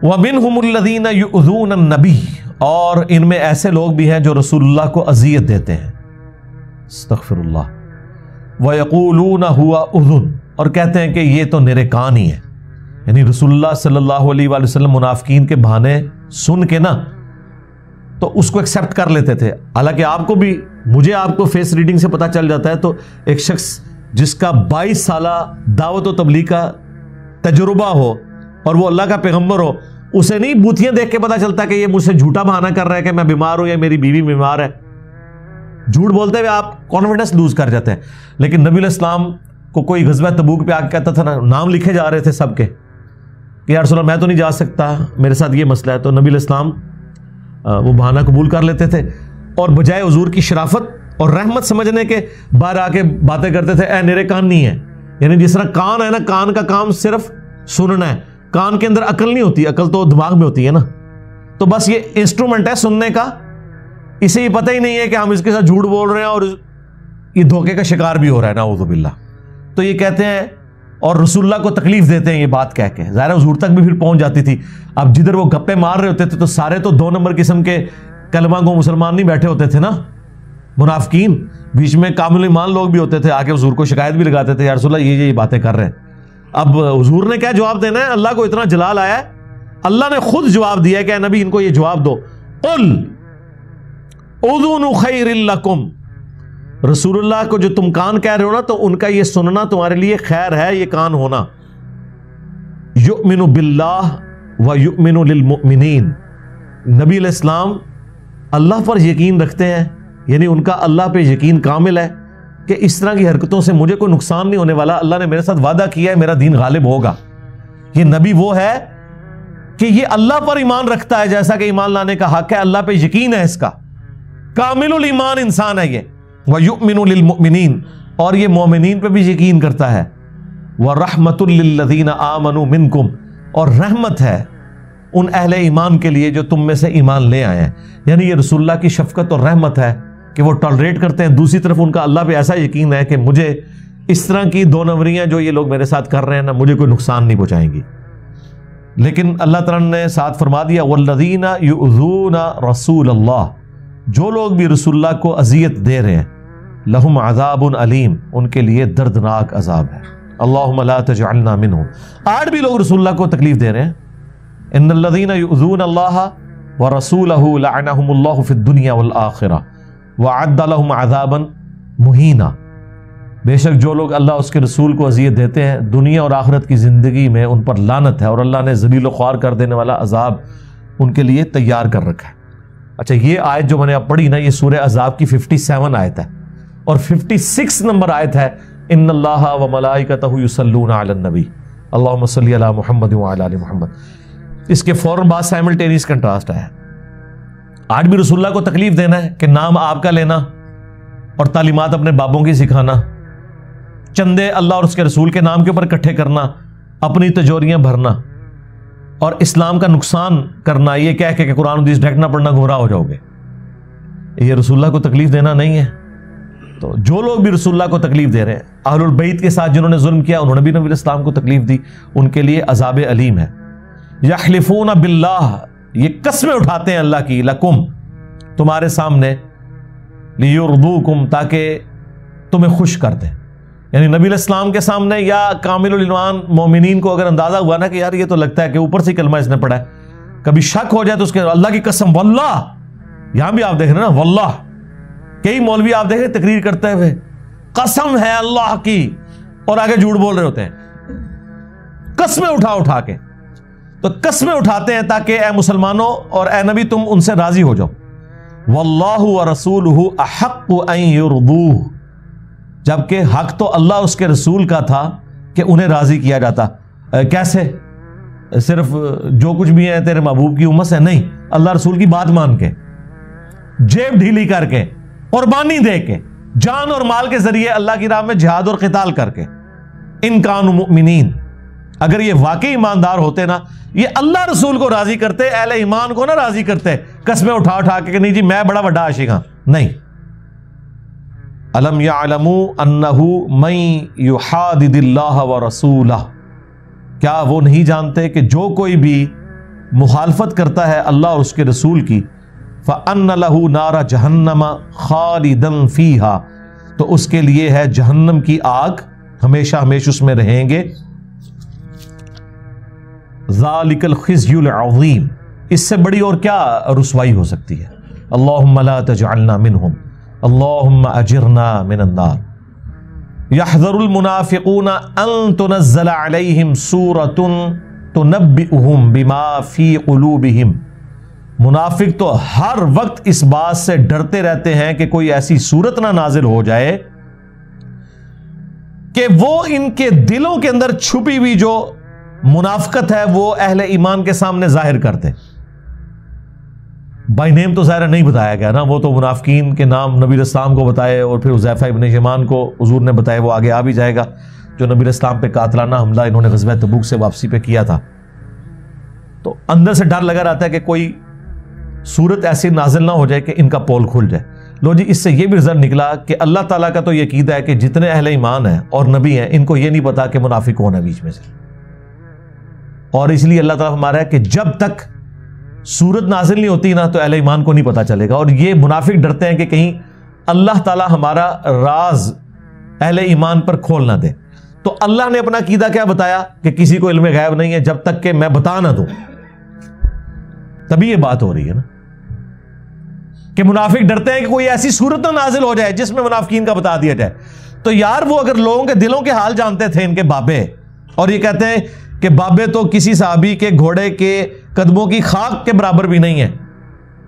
وَمِنْهُمُ الَّذِينَ يُؤْذُونَ النَّبِيَّ، اور ان میں ایسے لوگ بھی ہیں جو رسول اللہ کو اذیت دیتے ہیں، استغفر اللہ، وَيَقُولُونَ هُوَ أُذُنٌ، اور کہتے ہیں کہ یہ تو نرے کان ہی ہے، یعنی رسول اللہ صلی اللہ علیہ وآلہ وسلم منافقین کے بہانے سن کے نا تو اس کو ایکسیپٹ کر لیتے تھے، حالانکہ آپ کو بھی، مجھے آپ کو فیس ریڈنگ سے پتہ چل جاتا ہے، تو ایک شخص جس کا 22 سالہ دعوت و تبلیغ کا تجربہ ہو اور وہ اللہ کا پیغمبر ہو، اسے نہیں بوتیاں دیکھ کے پتہ چلتا کہ یہ مجھ سے جھوٹا بہانہ کر رہا ہے کہ میں بیمار ہوں یا میری بیوی بیمار ہے، جھوٹ بولتے ہوئے آپ کانفیڈنس لوز کر جاتے ہیں۔ لیکن نبی علیہ السلام کو کوئی غزوہ تبوک پہ آ کے کہتا تھا نا، نام لکھے جا رہے تھے سب کے کہ یا رسول اللہ میں تو نہیں جا سکتا، میرے ساتھ یہ مسئلہ ہے، تو نبی علیہ السلام وہ بہانہ قبول کر لیتے تھے اور بجائے حضور کی شرافت اور رحمت سمجھنے کے باہر آ کے باتیں کرتے تھے، اے نرے کان نہیں ہے، یعنی جس طرح کان ہے نا، کان کا کام صرف سننا ہے، کان کے اندر عقل نہیں ہوتی، عقل تو دماغ میں ہوتی ہے نا، تو بس یہ انسٹرومنٹ ہے سننے کا، اسے یہ پتہ ہی نہیں ہے کہ ہم اس کے ساتھ جھوٹ بول رہے ہیں اور یہ دھوکے کا شکار بھی ہو رہا ہے، نعوذ باللہ۔ تو یہ کہتے ہیں اور رسول اللہ کو تکلیف دیتے ہیں یہ بات کہہ کے، ظاہر حضور تک بھی پھر پہنچ جاتی تھی۔ اب جدھر وہ گپے مار رہے ہوتے تھے تو سارے تو 2 نمبر قسم کے کلمہ گو مسلمان نہیں بیٹھے ہوتے تھے نا، منافقین، بیچ میں کامل ایمان لوگ بھی ہوتے تھے، آ کے حضور کو شکایت بھی لگاتے تھے، یا رسول اللہ یہ باتیں کر رہے ہیں۔ اب حضور نے کیا جواب دینا ہے؟ اللہ کو اتنا جلال آیا ہے، اللہ نے خود جواب دیا ہے کہ اے نبی ان کو یہ جواب دو، قل اذن خیر لکم، رسول اللہ کو جو تم کان کہہ رہے ہو نا، تو ان کا یہ سننا تمہارے لیے خیر ہے، یہ کان ہونا۔ یؤمن باللہ و یؤمن للمؤمنین، نبی علیہ السلام اللہ پر یقین رکھتے ہیں، یعنی ان کا اللہ پہ یقین کامل ہے کہ اس طرح کی حرکتوں سے مجھے کوئی نقصان نہیں ہونے والا، اللہ نے میرے ساتھ وعدہ کیا ہے میرا دین غالب ہوگا۔ یہ نبی وہ ہے کہ یہ اللہ پر ایمان رکھتا ہے جیسا کہ ایمان لانے کا حق ہے، اللہ پہ یقین ہے، اس کا کامل الایمان انسان ہے یہ۔ وَيُؤْمِنُ لِلْمُؤْمِنِينَ، اور یہ مومنین پہ بھی یقین کرتا ہے۔ وَرَحْمَةٌ لِلَّذِينَ آمَنُوا مِنْكُمْ، اور رحمت ہے ان اہل ایمان کے لیے جو تم میں سے ایمان لے آئے ہیں، یعنی یہ رسول اللہ کی شفقت اور رحمت ہے کہ وہ ٹالریٹ کرتے ہیں، دوسری طرف ان کا اللہ پہ ایسا یقین ہے کہ مجھے اس طرح کی 2 نمبریاں جو یہ لوگ میرے ساتھ کر رہے ہیں نا، مجھے کوئی نقصان نہیں پہنچائیں گی۔ لیکن اللہ تعالیٰ نے ساتھ فرما دیا وَالَّذِينَ يُؤْذُونَ رَسُولَ اللَّهِ، جو لوگ بھی رسول اللہ کو اذیت دے رہے ہیں، لہم عذاب علیم، ان کے لیے دردناک عذاب ہے۔ اللہم لا تجعلنا منہم، آج بھی لوگ رسول اللہ کو تکلیف دے رہے ہیں۔ ان الذین یؤذون اللہ ورسولہ لعنہم اللہ فی الدنیا والآخرہ وعد لہم عذابا مہینا، بے شک جو لوگ اللہ اس کے رسول کو اذیت دیتے ہیں، دنیا اور آخرت کی زندگی میں ان پر لعنت ہے، اور اللہ نے ذلیل و خوار کر دینے والا عذاب ان کے لیے تیار کر رکھا ہے۔ اچھا، یہ آیت جو میں نے اب پڑھی نا، یہ سورہ احزاب کی 57 آیت ہے، اور 56 نمبر آیت ہے ان اللہ و ملائکتہ یصلون علی النبی اللہم صلی علی محمد وعلی آل محمد۔ اس کے فوراً بعد سائملٹینیس کنٹراسٹ ہے۔ آج بھی رسول اللہ کو تکلیف دینا ہے کہ نام آپ کا لینا اور تعلیمات اپنے بابوں کی سکھانا، چندے اللہ اور اس کے رسول کے نام کے اوپر اکٹھے کرنا، اپنی تجوریاں بھرنا اور اسلام کا نقصان کرنا، یہ کہہ کے کہ قرآن حدیث ڈھک نہ پڑھنا گمراہ ہو جاؤ گے، یہ رسول اللہ کو تکلیف دینا نہیں ہے۔ تو جو لوگ بھی رسول اللہ کو تکلیف دے رہے ہیں، اہل البیت کے ساتھ جنہوں نے ظلم کیا، انہوں نے بھی نبی علیہ السلام کو تکلیف دی، ان کے لیے عذاب علیم ہے۔ یحلفون باللہ، یہ قسمیں اٹھاتے ہیں اللہ کی، لکم، تمہارے سامنے، لیرضوکم، تاکہ تمہیں خوش کر دیں، یعنی نبی علیہ السلام کے سامنے یا کامل الایمان مومنین کو اگر اندازہ ہوا نا کہ یار یہ تو لگتا ہے کہ اوپر سے کلمہ اس نے پڑھا ہے، کبھی شک ہو جائے تو اس کے اللہ کی قسم واللہ، یہاں بھی آپ دیکھ رہے ہیں نا واللہ، کئی مولوی آپ دیکھیں تقریر کرتے ہوئے قسم ہے اللہ کی، اور آگے جھوٹ بول رہے ہوتے ہیں، قسمیں اٹھا کے، تو قسمیں اٹھاتے ہیں تاکہ اے مسلمانوں اور اے نبی تم ان سے راضی ہو جاؤ۔ واللہ ورسولہ احق ان یرضوہ، جبکہ حق تو اللہ اس کے رسول کا تھا کہ انہیں راضی کیا جاتا۔ کیسے؟ صرف جو کچھ بھی ہے تیرے محبوب کی امت سے نہیں، اللہ رسول کی بات مان کے، جیب ڈھیلی کر کے، قربانی دے کے، جان اور مال کے ذریعے اللہ کی راہ میں جہاد اور قتال کر کے۔ ان کانوا مؤمنین، اگر یہ واقعی ایماندار ہوتے نا، یہ اللہ رسول کو راضی کرتے، اہل ایمان کو نہ راضی کرتے قسمیں اٹھا کے کہ نہیں جی میں بڑا بڑا عاشق ہاں، نہیں۔ الم یعلموا انہ من یحادد اللہ ورسولہ، کیا وہ نہیں جانتے کہ جو کوئی بھی مخالفت کرتا ہے اللہ اور اس کے رسول کی، فَأَنَّ لَهُ نَارَ جَهَنَّمَ خَالِدًا فِيهَا، تو اس کے لیے ہے جہنم کی آگ، ہمیشہ ہمیشہ اس میں رہیں گے۔ ذَلِكَ الْخِزْيُ الْعَظِيمُ، اس سے بڑی اور کیا رسوائی ہو سکتی ہے۔ اللہم لا تجعلنا منہم، اللہم اجرنا من النار۔ یحذر المنافقون ان تنزل علیہم سورۃ تنبئہم بما فی قلوبہم، منافق تو ہر وقت اس بات سے ڈرتے رہتے ہیں کہ کوئی ایسی سورت نہ نازل ہو جائے کہ وہ ان کے دلوں کے اندر چھپی ہوئی جو منافقت ہے وہ اہل ایمان کے سامنے ظاہر کرتے۔ بائی نیم تو ظاہر نہیں بتایا گیا نا، وہ تو منافقین کے نام نبی علیہ السلام کو بتائے اور پھر حذیفہ ابن یمان کو حضور نے بتایا، وہ آگے آ بھی جائے گا، جو نبی علیہ السلام پہ قاتلانہ حملہ انہوں نے غزوہ تبوک سے واپسی پہ کیا تھا۔ تو اندر سے ڈر لگا رہتا ہے کہ کوئی صورت ایسی نازل نہ ہو جائے کہ ان کا پول کھل جائے۔ لو جی، اس سے یہ بھی رزلٹ نکلا کہ اللہ تعالیٰ کا تو یہ عقیدہ ہے کہ جتنے اہل ایمان ہیں اور نبی ہیں ان کو یہ نہیں پتا کہ منافق کون ہے بیچ میں سے، اور اس لیے اللہ تعالیٰ ہمارا ہے کہ جب تک سورت نازل نہیں ہوتی نا تو اہل ایمان کو نہیں پتا چلے گا، اور یہ منافق ڈرتے ہیں کہ کہیں اللہ تعالیٰ ہمارا راز اہل ایمان پر کھول نہ دے۔ تو اللہ نے اپنا عقیدہ کیا بتایا کہ کسی کو علم غیب نہیں ہے جب تک کہ میں بتا نہ دوں، تبھی یہ بات ہو رہی ہے نا کہ منافق ڈرتے ہیں کہ کوئی ایسی صورت نہ نازل ہو جائے جس میں منافقین کا بتا دیا جائے۔ تو یار وہ اگر لوگوں کے دلوں کے حال جانتے تھے ان کے بابے، اور یہ کہتے ہیں کہ بابے تو کسی صحابی کے گھوڑے کے قدموں کی خاک کے برابر بھی نہیں ہے،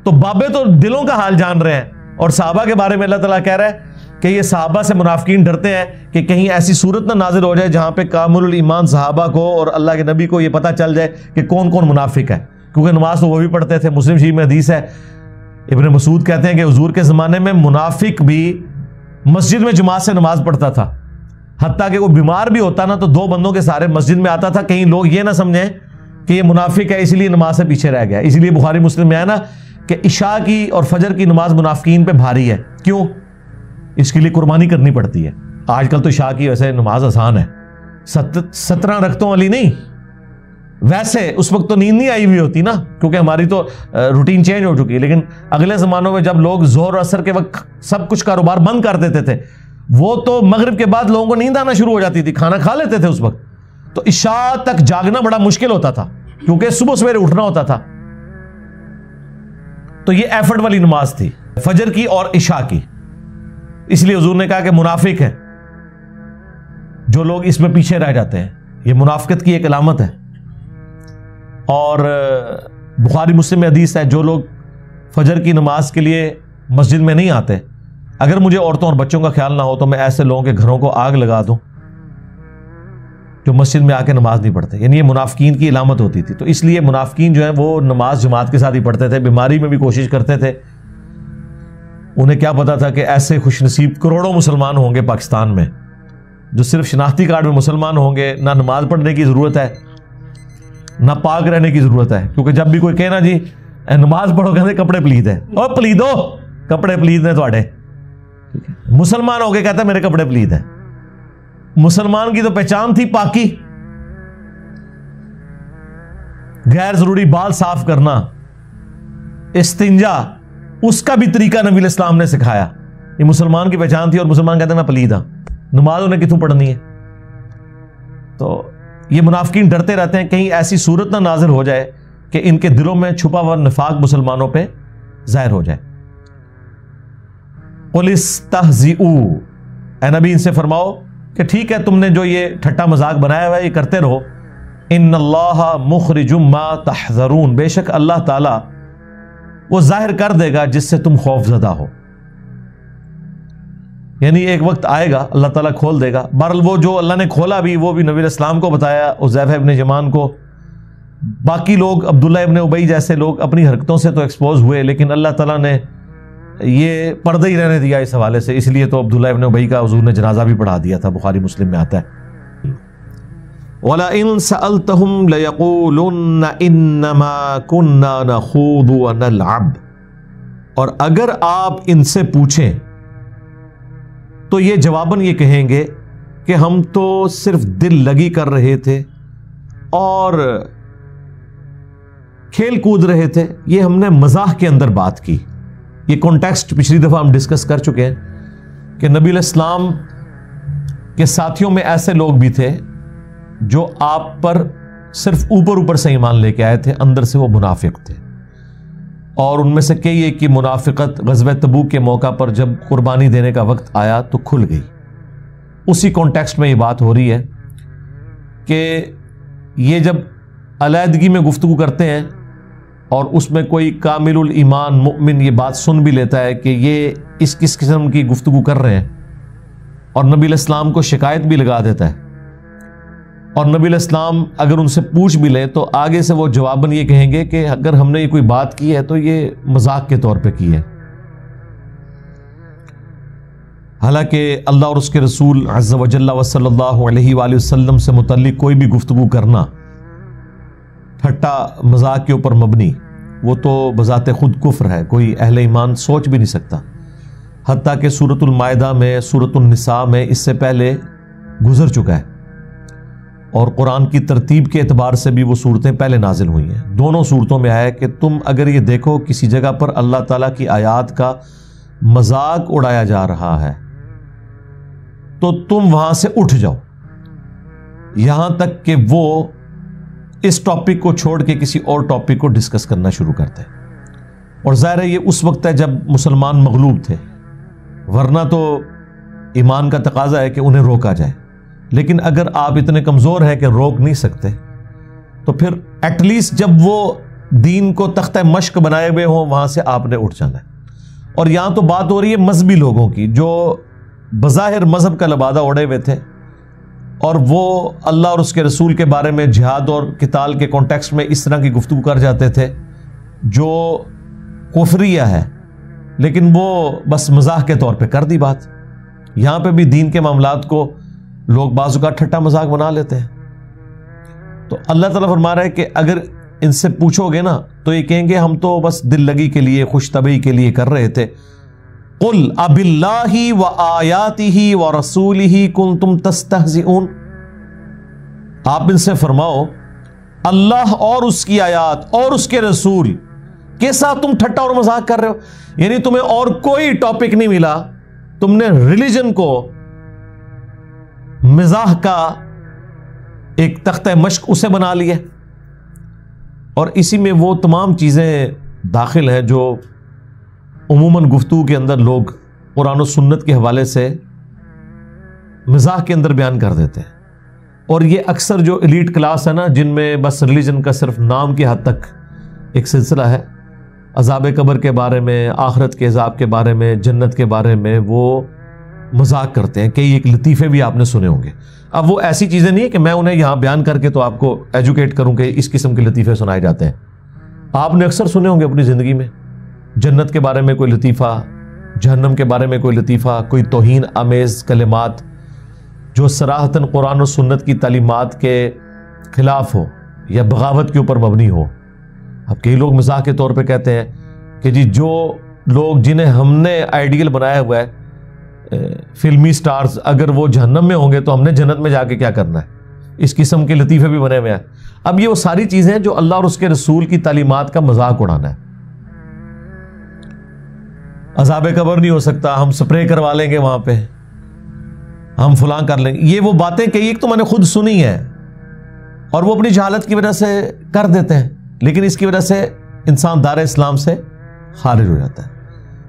تو بابے تو دلوں کا حال جان رہے ہیں، اور صحابہ کے بارے میں اللہ تعالیٰ کہہ رہا ہے کہ یہ صحابہ سے منافقین ڈرتے ہیں کہ کہیں ایسی صورت نہ نازل ہو جائے جہاں پہ کامل الایمان صحابہ کو اور اللہ کے نبی کو یہ پتہ چل جائے کہ کون کون منافق ہے، کیونکہ نماز تو وہ بھی پڑھتے تھے۔ مسلم شریف میں حدیث ہے، ابن مسعود کہتے ہیں کہ حضور کے زمانے میں منافق بھی مسجد میں جماعت سے نماز پڑھتا تھا، حتیٰ کہ وہ بیمار بھی ہوتا نا تو 2 بندوں کے سارے مسجد میں آتا تھا، کہیں لوگ یہ نہ سمجھیں کہ یہ منافق ہے اس لیے نماز سے پیچھے رہ گیا۔ اس لیے بخاری مسلم میں ہے نا کہ عشاء کی اور فجر کی نماز منافقین پہ بھاری ہے، کیوں؟ اس کے لیے قربانی کرنی پڑتی ہے۔ آج کل تو عشاء کی ویسے نماز آسان ہے، 17 رکعتوں والی نہیں، ویسے اس وقت تو نیند نہیں آئی ہوئی ہوتی نا، کیونکہ ہماری تو روٹین چینج ہو چکی ہے، لیکن اگلے زمانوں میں جب لوگ ظہر عصر کے وقت سب کچھ کاروبار بند کر دیتے تھے، وہ تو مغرب کے بعد لوگوں کو نیند آنا شروع ہو جاتی تھی، کھانا کھا لیتے تھے اس وقت، تو عشاء تک جاگنا بڑا مشکل ہوتا تھا کیونکہ صبح سویرے اٹھنا ہوتا تھا۔ تو یہ ایفرٹ والی نماز تھی فجر کی اور عشاء کی، اس لیے حضور نے کہا کہ منافق ہے جو لوگ اس میں پیچھے رہ جاتے ہیں، یہ منافقت کی ایک علامت ہے۔ اور بخاری مسلم میں حدیث ہے، جو لوگ فجر کی نماز کے لیے مسجد میں نہیں آتے، اگر مجھے عورتوں اور بچوں کا خیال نہ ہو تو میں ایسے لوگوں کے گھروں کو آگ لگا دوں جو مسجد میں آ کے نماز نہیں پڑھتے، یعنی یہ منافقین کی علامت ہوتی تھی۔ تو اس لیے منافقین جو ہیں وہ نماز جماعت کے ساتھ ہی پڑھتے تھے، بیماری میں بھی کوشش کرتے تھے۔ انہیں کیا پتا تھا کہ ایسے خوش نصیب کروڑوں مسلمان ہوں گے پاکستان میں جو صرف شناختی کارڈ میں مسلمان ہوں گے، نہ نماز پڑھنے کی ضرورت ہے نہ پاک رہنے کی ضرورت ہے، کیونکہ جب بھی کوئی کہنا جی نماز پڑھو کہتے کپڑے پلید ہیں، اور پلیدو کپڑے پلید ہیں تھوڑے، مسلمان ہو کے کہتا ہے میرے کپڑے پلید ہیں۔ مسلمان کی تو پہچان تھی پاکی، غیر ضروری بال صاف کرنا، استنجا، اس کا بھی طریقہ نبی علیہ السلام نے سکھایا، یہ مسلمان کی پہچان تھی، اور مسلمان کہتے ہیں میں پلید ہوں، نماز انہیں کتوں پڑھنی ہے۔ تو یہ منافقین ڈرتے رہتے ہیں کہیں ایسی صورت نہ نازل ہو جائے کہ ان کے دلوں میں چھپا ہوا نفاق مسلمانوں پہ ظاہر ہو جائے۔ قُلِ اسْتَهْزِئُوا، اے نبی ان سے فرماؤ کہ ٹھیک ہے تم نے جو یہ ٹھٹا مذاق بنایا ہوا ہے یہ کرتے رہو، ان اللہ مخرج ما تحذرون، بے شک اللہ تعالی وہ ظاہر کر دے گا جس سے تم خوف زدہ ہو، یعنی ایک وقت آئے گا اللہ تعالیٰ کھول دے گا۔ بہرحال وہ جو اللہ نے کھولا بھی وہ بھی نبی علیہ السلام کو بتایا، حذیفہ ابن یمان کو، باقی لوگ عبداللہ ابن ابی جیسے لوگ اپنی حرکتوں سے تو ایکسپوز ہوئے، لیکن اللہ تعالیٰ نے یہ پردہ ہی رہنے دیا اس حوالے سے، اس لیے تو عبداللہ ابن ابی کا حضور نے جنازہ بھی پڑھا دیا تھا، بخاری مسلم میں آتا ہے۔ وَلَئِن سَأَلْتَهُمْ لَيَقُولُنَّ إِنَّمَا كُنَّا نَخُوضُ وَنَلْعَبُ، اور اگر آپ ان سے پوچھیں تو یہ جواباً یہ کہیں گے کہ ہم تو صرف دل لگی کر رہے تھے اور کھیل کود رہے تھے. یہ ہم نے مزاح کے اندر بات کی. یہ کانٹیکسٹ پچھلی دفعہ ہم ڈسکس کر چکے ہیں کہ نبی علیہ السلام کے ساتھیوں میں ایسے لوگ بھی تھے جو آپ پر صرف اوپر سے ایمان لے کے آئے تھے, اندر سے وہ منافق تھے. اور ان میں سے کئی ایک کی منافقت غزوہ تبوک کے موقع پر جب قربانی دینے کا وقت آیا تو کھل گئی. اسی کانٹیکسٹ میں یہ بات ہو رہی ہے کہ یہ جب علیحدگی میں گفتگو کرتے ہیں اور اس میں کوئی کامل الایمان مؤمن یہ بات سن بھی لیتا ہے کہ یہ اس کس قسم کی گفتگو کر رہے ہیں, اور نبی علیہ السلام کو شکایت بھی لگا دیتا ہے, اور نبی علیہ السلام اگر ان سے پوچھ بھی لیں تو آگے سے وہ جواباً یہ کہیں گے کہ اگر ہم نے یہ کوئی بات کی ہے تو یہ مذاق کے طور پہ کی ہے. حالانکہ اللہ اور اس کے رسول عز و جل و صلی اللہ علیہ وآلہ وسلم سے متعلق کوئی بھی گفتگو کرنا ٹھٹا مذاق کے اوپر مبنی, وہ تو بذات خود کفر ہے, کوئی اہل ایمان سوچ بھی نہیں سکتا. حتیٰ کہ سورۃ المائدہ میں, سورۃ النساء میں اس سے پہلے گزر چکا ہے, اور قرآن کی ترتیب کے اعتبار سے بھی وہ صورتیں پہلے نازل ہوئی ہیں. دونوں صورتوں میں آیا کہ تم اگر یہ دیکھو کسی جگہ پر اللہ تعالیٰ کی آیات کا مذاق اڑایا جا رہا ہے تو تم وہاں سے اٹھ جاؤ, یہاں تک کہ وہ اس ٹاپک کو چھوڑ کے کسی اور ٹاپک کو ڈسکس کرنا شروع کرتے ہیں. اور ظاہر ہے یہ اس وقت ہے جب مسلمان مغلوب تھے, ورنہ تو ایمان کا تقاضا ہے کہ انہیں روکا جائے. لیکن اگر آپ اتنے کمزور ہیں کہ روک نہیں سکتے تو پھر ایٹ لیسٹ جب وہ دین کو تختہ مشق بنائے ہوئے ہوں وہاں سے آپ نے اٹھ جانا ہے. اور یہاں تو بات ہو رہی ہے مذہبی لوگوں کی جو بظاہر مذہب کا لبادہ اوڑے ہوئے تھے, اور وہ اللہ اور اس کے رسول کے بارے میں جہاد اور قتال کے کانٹیکسٹ میں اس طرح کی گفتگو کر جاتے تھے جو کفریہ ہے, لیکن وہ بس مزاح کے طور پہ کر دی بات. یہاں پہ بھی دین کے معاملات کو لوگ بعض اوقات ٹھٹا مذاق بنا لیتے ہیں. تو اللہ تعالیٰ فرما رہا ہے کہ اگر ان سے پوچھو گے نا تو یہ کہیں گے ہم تو بس دل لگی کے لیے, خوش طبعی کے لیے کر رہے تھے. قل اب اللہ و آیاتہ و رسولہ کنتم تستہزئون, آپ ان سے فرماؤ اللہ اور اس کی آیات اور اس کے رسول کے ساتھ تم ٹھٹا اور مذاق کر رہے ہو. یعنی تمہیں اور کوئی ٹاپک نہیں ملا, تم نے ریلیجن کو مزاح کا ایک تختہ مشق اسے بنا لیا, اور اسی میں وہ تمام چیزیں داخل ہیں جو عموماً گفتگو کے اندر لوگ قرآن و سنت کے حوالے سے مزاح کے اندر بیان کر دیتے ہیں. اور یہ اکثر جو ایلیٹ کلاس ہے نا, جن میں بس ریلیجن کا صرف نام کی حد تک ایک سلسلہ ہے, عذاب قبر کے بارے میں, آخرت کے عذاب کے بارے میں, جنت کے بارے میں وہ مذاق کرتے ہیں. کئی ایک لطیفے بھی آپ نے سنے ہوں گے. اب وہ ایسی چیزیں نہیں ہے کہ میں انہیں یہاں بیان کر کے تو آپ کو ایجوکیٹ کروں کہ اس قسم کے لطیفے سنائے جاتے ہیں. آپ نے اکثر سنے ہوں گے اپنی زندگی میں, جنت کے بارے میں کوئی لطیفہ, جہنم کے بارے میں کوئی لطیفہ, کوئی توہین آمیز کلمات جو صراحتاً قرآن و سنت کی تعلیمات کے خلاف ہو یا بغاوت کے اوپر مبنی ہو. اب کئی لوگ مزاح کے طور پہ کہتے ہیں کہ جی جو لوگ جنہیں ہم نے آئیڈیل بنایا ہوا ہے فلمی سٹارز, اگر وہ جہنم میں ہوں گے تو ہم نے جنت میں جا کے کیا کرنا ہے. اس قسم کے لطیفے بھی بنے ہوئے ہیں. اب یہ وہ ساری چیزیں جو اللہ اور اس کے رسول کی تعلیمات کا مذاق اڑانا ہے. عذاب قبر نہیں ہو سکتا, ہم سپرے کروا لیں گے وہاں پہ, ہم فلاں کر لیں گے. یہ وہ باتیں کئی ایک تو میں نے خود سنی ہے اور وہ اپنی جہالت کی وجہ سے کر دیتے ہیں, لیکن اس کی وجہ سے انسان دار اسلام سے خارج ہو جاتا ہے.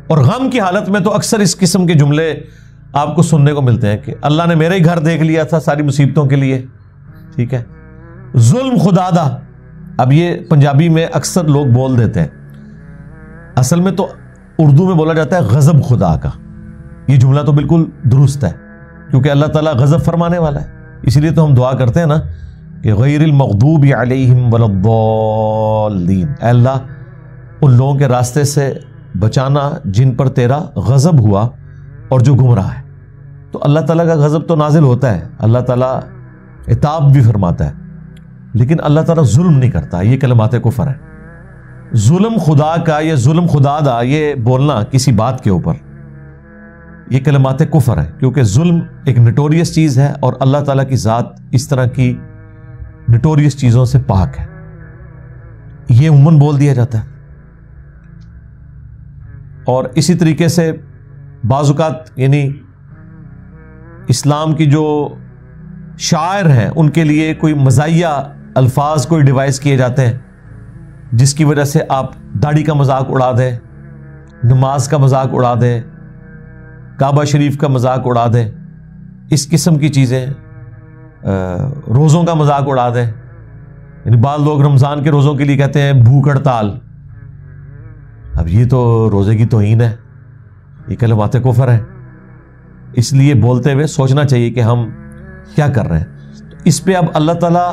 اور غم کی حالت میں تو اکثر اس قسم کے جملے آپ کو سننے کو ملتے ہیں کہ اللہ نے میرے ہی گھر دیکھ لیا تھا ساری مصیبتوں کے لیے. ٹھیک ہے, ظلم خدا دا. اب یہ پنجابی میں اکثر لوگ بول دیتے ہیں, اصل میں تو اردو میں بولا جاتا ہے غضب خدا کا. یہ جملہ تو بالکل درست ہے کیونکہ اللہ تعالیٰ غضب فرمانے والا ہے. اسی لیے تو ہم دعا کرتے ہیں نا کہ غیر المغضوب علیہم ولا الضالین, اے اللہ ان لوگوں کے راستے سے بچانا جن پر تیرا غضب ہوا اور جو گمراہ ہے. تو اللہ تعالیٰ کا غضب تو نازل ہوتا ہے, اللہ تعالیٰ عتاب بھی فرماتا ہے, لیکن اللہ تعالیٰ ظلم نہیں کرتا. یہ کلمات کفر ہے. ظلم خدا کا یا ظلم خدا دا یہ بولنا کسی بات کے اوپر, یہ کلمات کفر ہے کیونکہ ظلم ایک نٹوریس چیز ہے اور اللہ تعالیٰ کی ذات اس طرح کی نٹوریس چیزوں سے پاک ہے. یہ عموماً بول دیا جاتا ہے. اور اسی طریقے سے بعض اوقات یعنی اسلام کی جو شاعر ہیں ان کے لیے کوئی مزاحیہ الفاظ کوئی ڈیوائس کیے جاتے ہیں جس کی وجہ سے آپ داڑھی کا مذاق اڑا دیں, نماز کا مذاق اڑا دیں, کعبہ شریف کا مذاق اڑا دیں, اس قسم کی چیزیں, روزوں کا مذاق اڑا دیں. یعنی بعض لوگ رمضان کے روزوں کے لیے کہتے ہیں بھوک ہڑتال. اب یہ تو روزے کی توہین ہے, یہ کلمات کفر ہیں. اس لیے بولتے ہوئے سوچنا چاہیے کہ ہم کیا کر رہے ہیں. اس پہ اب اللہ تعالیٰ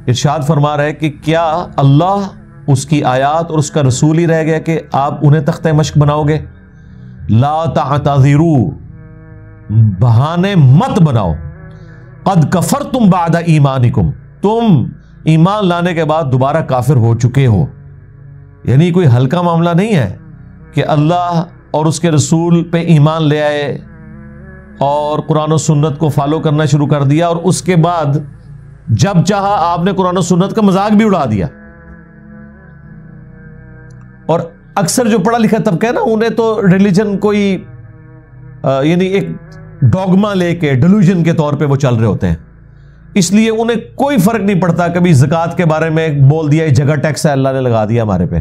ارشاد فرما رہا ہے کہ کیا اللہ اس کی آیات اور اس کا رسول ہی رہ گیا کہ آپ انہیں تختہ مشق بناؤ گے؟ لا تعتذروا, بہانے مت بناؤ. قد کفرتم بعد ایمانکم, تم ایمان لانے کے بعد دوبارہ کافر ہو چکے ہو. یعنی کوئی ہلکا معاملہ نہیں ہے کہ اللہ اور اس کے رسول پہ ایمان لے آئے اور قرآن و سنت کو فالو کرنا شروع کر دیا اور اس کے بعد جب چاہا آپ نے قرآن و سنت کا مذاق بھی اڑا دیا. اور اکثر جو پڑھا لکھا طبقہ ہے نا, انہیں تو ریلیجن کوئی یعنی ایک ڈوگما لے کے ڈیلوژن کے طور پہ وہ چل رہے ہوتے ہیں. اس لیے انہیں کوئی فرق نہیں پڑتا. کبھی زکوٰۃ کے بارے میں بول دیا یہ جگہ ٹیکس ہے, اللہ نے لگا دیا ہمارے پہ.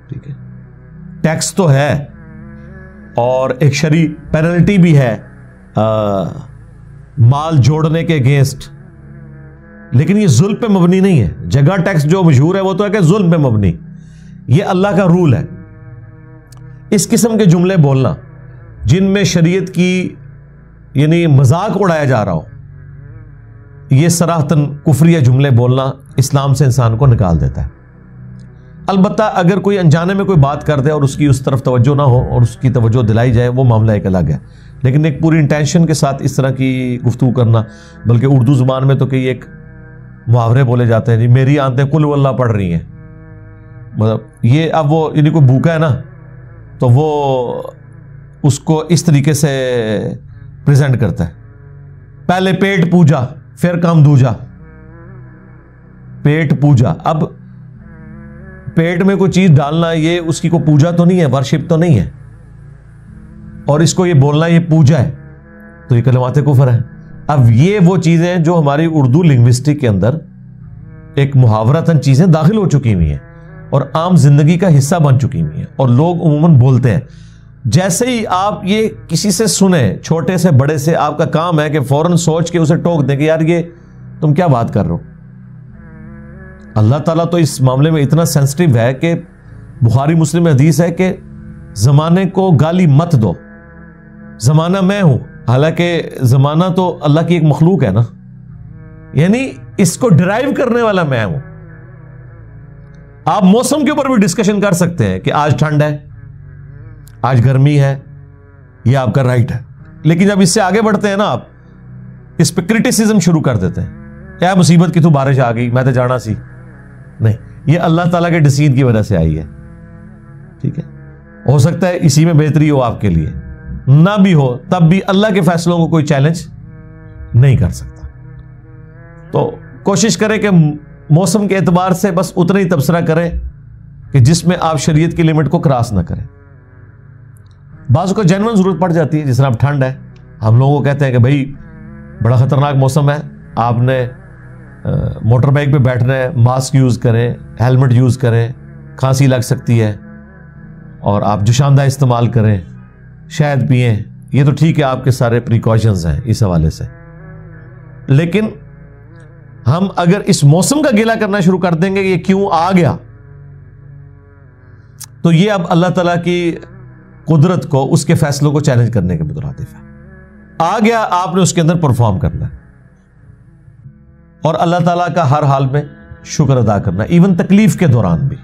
ٹھیک ہے, ٹیکس تو ہے اور ایک شرعی پینلٹی بھی ہے مال جوڑنے کے اگینسٹ, لیکن یہ ظلم پہ مبنی نہیں ہے. جگہ ٹیکس جو مشہور ہے وہ تو ہے کہ ظلم پہ مبنی. یہ اللہ کا رول ہے. اس قسم کے جملے بولنا جن میں شریعت کی یعنی مذاق اڑایا جا رہا ہو, یہ صراحتاً کفریہ جملے بولنا اسلام سے انسان کو نکال دیتا ہے. البتہ اگر کوئی انجانے میں کوئی بات کر دے اور اس کی اس طرف توجہ نہ ہو اور اس کی توجہ دلائی جائے, وہ معاملہ ایک الگ ہے. لیکن ایک پوری انٹینشن کے ساتھ اس طرح کی گفتگو کرنا, بلکہ اردو زبان میں تو کئی ایک محاورے بولے جاتے ہیں, جی میری آنتیں قل واللہ پڑھ رہی ہیں. مطلب یہ اب وہ یعنی کوئی بھوکا ہے نا تو وہ اس کو اس طریقے سے پریزنٹ کرتا ہے, پہلے پیٹ پوجا پھر کام دوجا. پیٹ پوجا, اب پیٹ میں کوئی چیز ڈالنا یہ اس کی کوئی پوجا تو نہیں ہے, ورشپ تو نہیں ہے, اور اس کو یہ بولنا یہ پوجا ہے, تو یہ کلمات کفر ہے. اب یہ وہ چیزیں جو ہماری اردو لنگوسٹک کے اندر ایک محاورتاً چیزیں داخل ہو چکی ہوئی ہیں اور عام زندگی کا حصہ بن چکی ہوئی ہیں, اور لوگ عموماً بولتے ہیں. جیسے ہی آپ یہ کسی سے سنیں, چھوٹے سے بڑے سے, آپ کا کام ہے کہ فوراً سوچ کے اسے ٹوک دیں کہ یار یہ تم کیا بات کر رہے ہو. اللہ تعالیٰ تو اس معاملے میں اتنا سینسٹیو ہے کہ بخاری مسلم حدیث ہے کہ زمانے کو گالی مت دو. زمانہ میں ہوں, حالانکہ زمانہ تو اللہ کی ایک مخلوق ہے نا, یعنی اس کو ڈرائیو کرنے والا میں ہوں. آپ موسم کے اوپر بھی ڈسکشن کر سکتے ہیں کہ آج ٹھنڈ ہے, آج گرمی ہے, یہ آپ کا رائٹ ہے. لیکن جب اس سے آگے بڑھتے ہیں نا, آپ اس پہ کرٹیسزم شروع کر دیتے ہیں, کیا مصیبت کی تو بارش آ گئی, میں تو جانا سی. نہیں, یہ اللہ تعالیٰ کے ڈسیزن کی وجہ سے آئی ہے. ٹھیک ہے, ہو سکتا ہے اسی میں بہتری ہو آپ کے لیے, نہ بھی ہو تب بھی اللہ کے فیصلوں کو کوئی چیلنج نہیں کر سکتا. تو کوشش کریں کہ موسم کے اعتبار سے بس اتنا ہی تبصرہ کریں کہ جس میں آپ شریعت کی لمٹ کو کراس نہ کریں. بعض کو جینوئن ضرورت پڑ جاتی ہے, جس طرح اب ٹھنڈ ہے, ہم لوگوں کو کہتے ہیں کہ بھائی بڑا خطرناک موسم ہے, آپ نے موٹر بائک پہ بیٹھنا ہے, ماسک یوز کریں, ہیلمٹ یوز کریں, کھانسی لگ سکتی ہے, اور آپ جوشاندہ استعمال کریں, شہد پئیں. یہ تو ٹھیک ہے, آپ کے سارے پریکاشنز ہیں اس حوالے سے. لیکن ہم اگر اس موسم کا گیلا کرنا شروع کر دیں گے کہ یہ کیوں آ گیا, تو یہ اب اللہ تعالیٰ کی قدرت کو, اس کے فیصلوں کو چیلنج کرنے کے مترادف ہے. آ گیا, آپ نے اس کے اندر پرفارم کرنا ہے, اور اللہ تعالیٰ کا ہر حال میں شکر ادا کرنا, ایون تکلیف کے دوران بھی.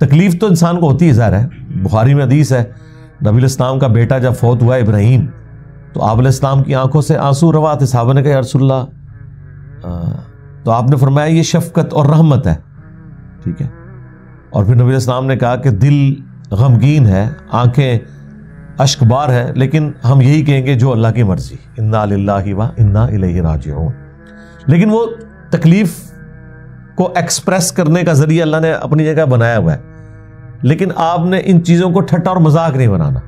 تکلیف تو انسان کو ہوتی ہے, ظاہر ہے. بخاری میں حدیث ہے, نبی علیہ السلام کا بیٹا جب فوت ہوا ابراہیم, تو آپ علیہ السلام کی آنکھوں سے آنسو روا تھے. صحابہ نے کہا یا رسول اللہ, تو آپ نے فرمایا یہ شفقت اور رحمت ہے. ٹھیک ہے, اور پھر نبی علیہ السلام نے کہا کہ دل غمگین ہے, آنکھیں اشک بار ہے, لیکن ہم یہی کہیں گے جو اللہ کی مرضی, انا للہ و انا الیہ راجعون. لیکن وہ تکلیف کو ایکسپریس کرنے کا ذریعہ اللہ نے اپنی جگہ بنایا ہوا ہے، لیکن آپ نے ان چیزوں کو ٹھٹا اور مذاق نہیں بنانا،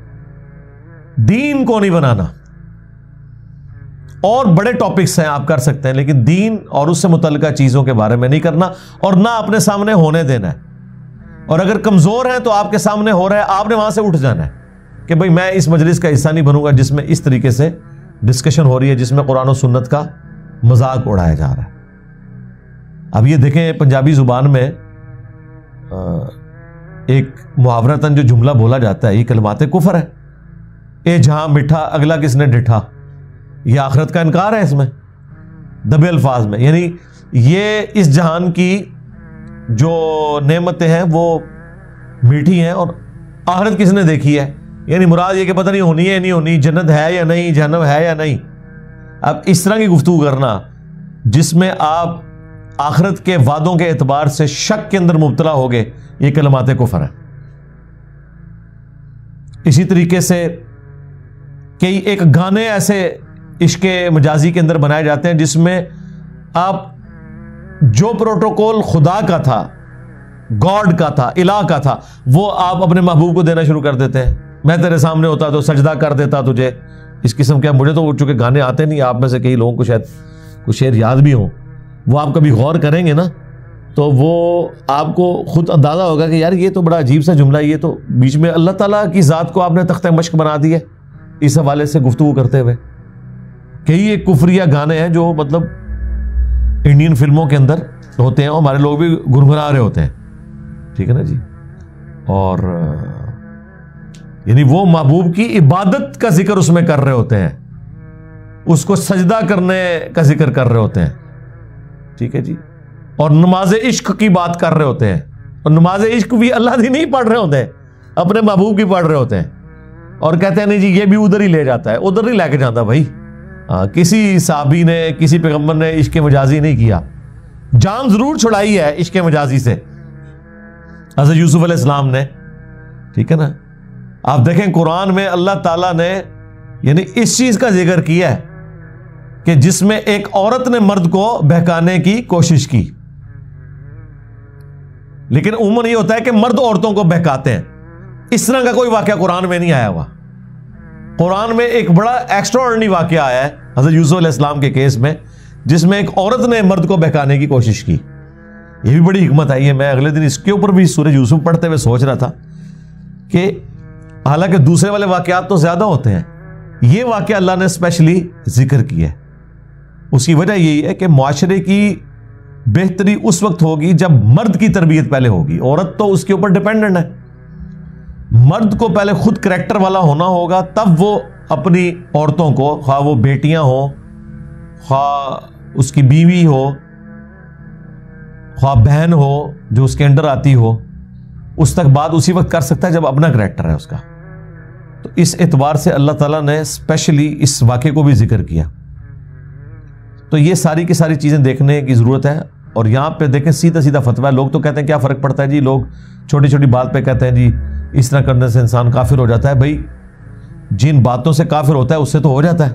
دین کو نہیں بنانا۔ اور بڑے ٹاپکس ہیں آپ کر سکتے ہیں، لیکن دین اور اس سے متعلقہ چیزوں کے بارے میں نہیں کرنا، اور نہ اپنے سامنے ہونے دینا ہے۔ اور اگر کمزور ہیں تو آپ کے سامنے ہو رہا ہے، آپ نے وہاں سے اٹھ جانا ہے کہ بھئی میں اس مجلس کا حصہ نہیں بنوں گا جس میں اس طریقے سے ڈسکشن ہو رہی ہے، جس میں قرآن و سنت کا مذاق اڑایا جا رہا ہے۔ اب یہ دیکھیں پنجابی زبان میں ایک محاورتاً جو جملہ بولا جاتا ہے، یہ کلمات کفر ہے۔ اے جہاں مٹھا اگلا کس نے ڈٹھا، یہ آخرت کا انکار ہے اس میں، دبے الفاظ میں، یعنی یہ اس جہان کی جو نعمتیں ہیں وہ میٹھی ہیں اور آخرت کس نے دیکھی ہے، یعنی مراد یہ کہ پتہ نہیں ہونی ہے نہیں ہونی، جنت ہے یا نہیں، جہنم ہے یا نہیں۔ اب اس طرح کی گفتگو کرنا جس میں آپ آخرت کے وعدوں کے اعتبار سے شک کے اندر مبتلا ہوگے، یہ کلمات کفر ہیں۔ اسی طریقے سے کئی ایک گانے ایسے عشق مجازی کے اندر بنائے جاتے ہیں جس میں آپ جو پروٹوکول خدا کا تھا، گاڈ کا تھا، الہ کا تھا، وہ آپ اپنے محبوب کو دینا شروع کر دیتے ہیں۔ میں تیرے سامنے ہوتا تو سجدہ کر دیتا تجھے، اس قسم کے۔ مجھے تو چونکہ گانے آتے نہیں، آپ میں سے کئی لوگوں کو شاید کچھ شعر یاد بھی ہوں، وہ آپ کبھی غور کریں گے نا تو وہ آپ کو خود اندازہ ہوگا کہ یار یہ تو بڑا عجیب سا جملہ ہے، یہ تو بیچ میں اللہ تعالیٰ کی ذات کو آپ نے تختہ مشق بنا دی ہے اس حوالے سے گفتگو کرتے ہوئے۔ کئی ایک کفریہ گانے ہیں جو مطلب انڈین فلموں کے اندر ہوتے ہیں، اور ہمارے لوگ بھی گنگنا رہے ہوتے ہیں، ٹھیک ہے نا جی۔ اور یعنی وہ محبوب کی عبادت کا ذکر اس میں کر رہے ہوتے ہیں، اس کو سجدہ کرنے کا ذکر کر رہے ہوتے ہیں، ٹھیک ہے جی۔ اور نماز عشق کی بات کر رہے ہوتے ہیں، اور نماز عشق بھی اللہ دی نہیں پڑھ رہے ہوتے ہیں، اپنے محبوب کی پڑھ رہے ہوتے ہیں، اور کہتے ہیں نہیں جی یہ بھی ادھر ہی لے جاتا ہے، ادھر نہیں لے کے جاتا بھائی۔ کسی صحابی نے، کسی پیغمبر نے عشق مجازی نہیں کیا، جان ضرور چھڑائی ہے عشق مجازی سے حضرت یوسف علیہ السلام نے، ٹھیک ہے نا۔ آپ دیکھیں قرآن میں اللہ تعالیٰ نے یعنی اس چیز کا ذکر کیا ہے کہ جس میں ایک عورت نے مرد کو بہکانے کی کوشش کی، لیکن عموماً یہ ہوتا ہے کہ مرد عورتوں کو بہکاتے ہیں، اس طرح کا کوئی واقعہ قرآن میں نہیں آیا ہوا۔ قرآن میں ایک بڑا ایکسٹرا آرڈنری واقعہ آیا ہے حضرت یوسف علیہ السلام کے کیس میں، جس میں ایک عورت نے مرد کو بہکانے کی کوشش کی۔ یہ بھی بڑی حکمت آئی ہے۔ میں اگلے دن اس کے اوپر بھی سورہ یوسف پڑھتے ہوئے سوچ رہا تھا کہ حالانکہ دوسرے والے واقعات تو زیادہ ہوتے ہیں، یہ واقعہ اللہ نے اسپیشلی ذکر کیا ہے۔ اس کی وجہ یہی ہے کہ معاشرے کی بہتری اس وقت ہوگی جب مرد کی تربیت پہلے ہوگی، عورت تو اس کے اوپر ڈیپینڈنٹ ہے۔ مرد کو پہلے خود کریکٹر والا ہونا ہوگا، تب وہ اپنی عورتوں کو، خواہ وہ بیٹیاں ہوں، خواہ اس کی بیوی ہو، خواہ بہن ہو جو اس کے انڈر آتی ہو، اس تک بات اسی وقت کر سکتا ہے جب اپنا کریکٹر ہے اس کا۔ تو اس اعتبار سے اللہ تعالیٰ نے اسپیشلی اس واقعے کو بھی ذکر کیا۔ تو یہ ساری کی ساری چیزیں دیکھنے کی ضرورت ہے۔ اور یہاں پہ دیکھیں سیدھا سیدھا فتویٰ ہے۔ لوگ تو کہتے ہیں کیا فرق پڑتا ہے جی، لوگ چھوٹی چھوٹی بات پہ کہتے ہیں جی اس طرح کرنے سے انسان کافر ہو جاتا ہے۔ بھائی جن باتوں سے کافر ہوتا ہے اس سے تو ہو جاتا ہے۔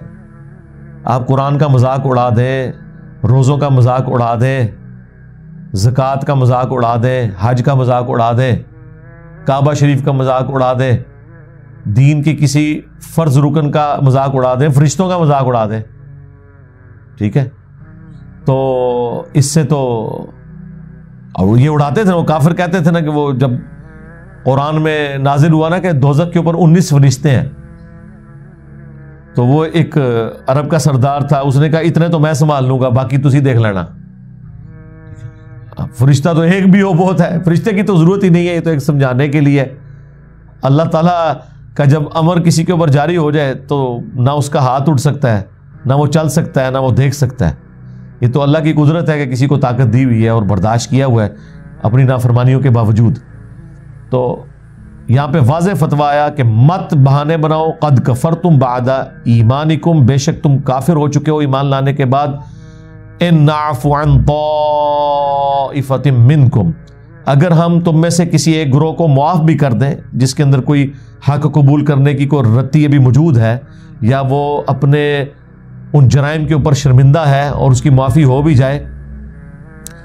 آپ قرآن کا مذاق اڑا دیں، روزوں کا مذاق اڑا دیں، زکوٰۃ کا مذاق اڑا دیں، حج کا مذاق اڑا دیں، کعبہ شریف کا مذاق اڑا دیں، دین کے کسی فرض رکن کا مذاق اڑا دیں، فرشتوں کا مذاق اڑا دیں، ٹھیک ہے۔ تو اس سے تو اور یہ اڑاتے تھے، وہ کافر کہتے تھے نا کہ وہ جب قرآن میں نازل ہوا نا کہ دوزخ کے اوپر 19 فرشتے ہیں، تو وہ ایک عرب کا سردار تھا، اس نے کہا اتنے تو میں سنبھال لوں گا، باقی تسی دیکھ لینا۔ فرشتہ تو ایک بھی ہو بہت ہے، فرشتے کی تو ضرورت ہی نہیں ہے، یہ تو ایک سمجھانے کے لیے۔ اللہ تعالیٰ کا جب امر کسی کے اوپر جاری ہو جائے تو نہ اس کا ہاتھ اٹھ سکتا ہے، نہ وہ چل سکتا ہے، نہ وہ دیکھ سکتا ہے۔ یہ تو اللہ کی قدرت ہے کہ کسی کو طاقت دی ہوئی ہے اور برداشت کیا ہوا ہے اپنی نافرمانیوں کے باوجود۔ تو یہاں پہ واضح فتویٰ آیا کہ مت بہانے بناؤ، قد کفرتم بعد ایمانکم، بے شک تم کافر ہو چکے ہو ایمان لانے کے بعد۔ ان نعفو عن طائفۃ منکم، اگر ہم تم میں سے کسی ایک گروہ کو معاف بھی کر دیں جس کے اندر کوئی حق قبول کرنے کی کوئی رتی بھی موجود ہے، یا وہ اپنے ان جرائم کے اوپر شرمندہ ہے اور اس کی معافی ہو بھی جائے،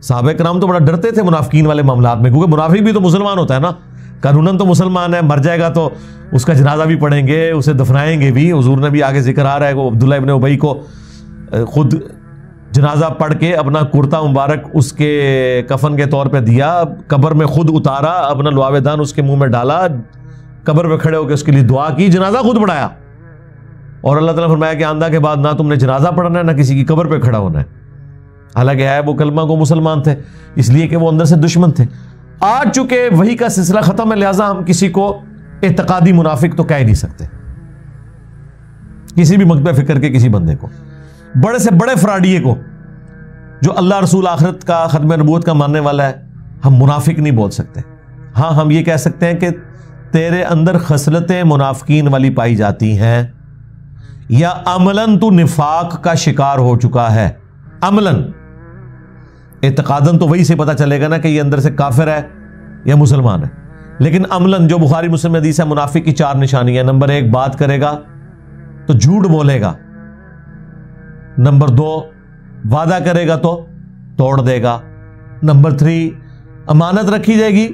صحابہ کرام تو بڑا ڈرتے تھے منافقین والے معاملات میں، کیونکہ منافق بھی تو مسلمان ہوتا ہے نا، قانوناً تو مسلمان ہے، مر جائے گا تو اس کا جنازہ بھی پڑھیں گے، اسے دفنائیں گے بھی. حضور نے بھی آگے ذکر آ رہا ہے کہ عبداللہ ابن ابی کو خود جنازہ پڑھ کے اپنا کرتا مبارک اس کے کفن کے طور پہ دیا، قبر میں خود اتارا، اپنا لعاب دان اس کے منہ میں ڈالا، قبر پہ کھڑے ہو کے اس کے لیے دعا کی، جنازہ خود پڑھایا. اور اللہ تعالیٰ نے فرمایا کہ آندہ کے بعد نہ تم نے جنازہ پڑھنا ہے نہ کسی کی قبر پہ کھڑا ہونا ہے. حالانکہ ہے وہ کلمہ کو مسلمان تھے، اس لیے کہ وہ اندر سے دشمن تھے. آج چونکہ وہی کا سلسلہ ختم ہے، لہٰذا ہم کسی کو اعتقادی منافق تو کہہ نہیں سکتے، کسی بھی مکتب فکر کے کسی بندے کو، بڑے سے بڑے فراڈیے کو جو اللہ رسول آخرت کا ختم نبوت کا ماننے والا ہے، ہم منافق نہیں بول سکتے. ہاں ہم یہ کہہ سکتے ہیں کہ تیرے اندر خصلتیں منافقین والی پائی جاتی ہیں، یا عملاً تو نفاق کا شکار ہو چکا ہے. عملاً، اعتقاداً تو وہی سے پتہ چلے گا نا کہ یہ اندر سے کافر ہے یا مسلمان ہے، لیکن عملاً جو بخاری مسلم حدیث ہے، منافق کی 4 نشانیاں. نمبر 1 بات کرے گا تو جھوٹ بولے گا. نمبر 2 وعدہ کرے گا تو توڑ دے گا. نمبر 3 امانت رکھی جائے گی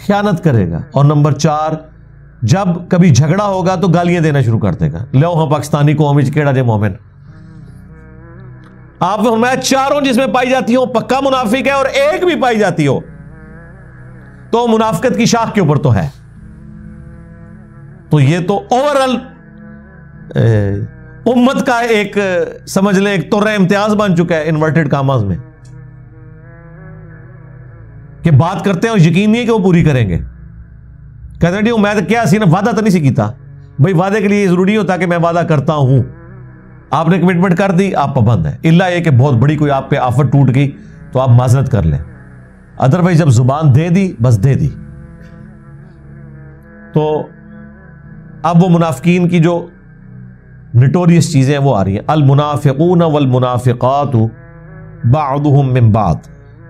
خیانت کرے گا. اور نمبر 4 جب کبھی جھگڑا ہوگا تو گالیاں دینا شروع کر دے گا. لو ہاں پاکستانی قوم وچ کیڑا جے مومن. آپ نے فرمایا چاروں جس میں پائی جاتی ہو پکا منافق ہے، اور ایک بھی پائی جاتی ہو تو منافقت کی شاخ کے اوپر تو ہے. تو یہ تو اوورال امت کا ایک سمجھ لیں ایک طور امتیاز بن چکا ہے انورٹڈ کاماز میں، کہ بات کرتے ہیں اور یقین نہیں ہے کہ وہ پوری کریں گے. کہتے ہیں میں تو کیا سینا وعدہ تو نہیں سی کیتا. بھائی وعدے کے لیے یہ ضروری ہوتا کہ میں وعدہ کرتا ہوں، آپ نے کمٹمنٹ کر دی آپ پابند ہیں، الا یہ کہ بہت بڑی کوئی آپ پہ آفت ٹوٹ گئی تو آپ معذرت کر لیں. ادروائز جب زبان دے دی بس دے دی. تو اب وہ منافقین کی جو نٹوریس چیزیں وہ آ رہی ہیں. المنافقون والمنافقات بعضهم من بعض.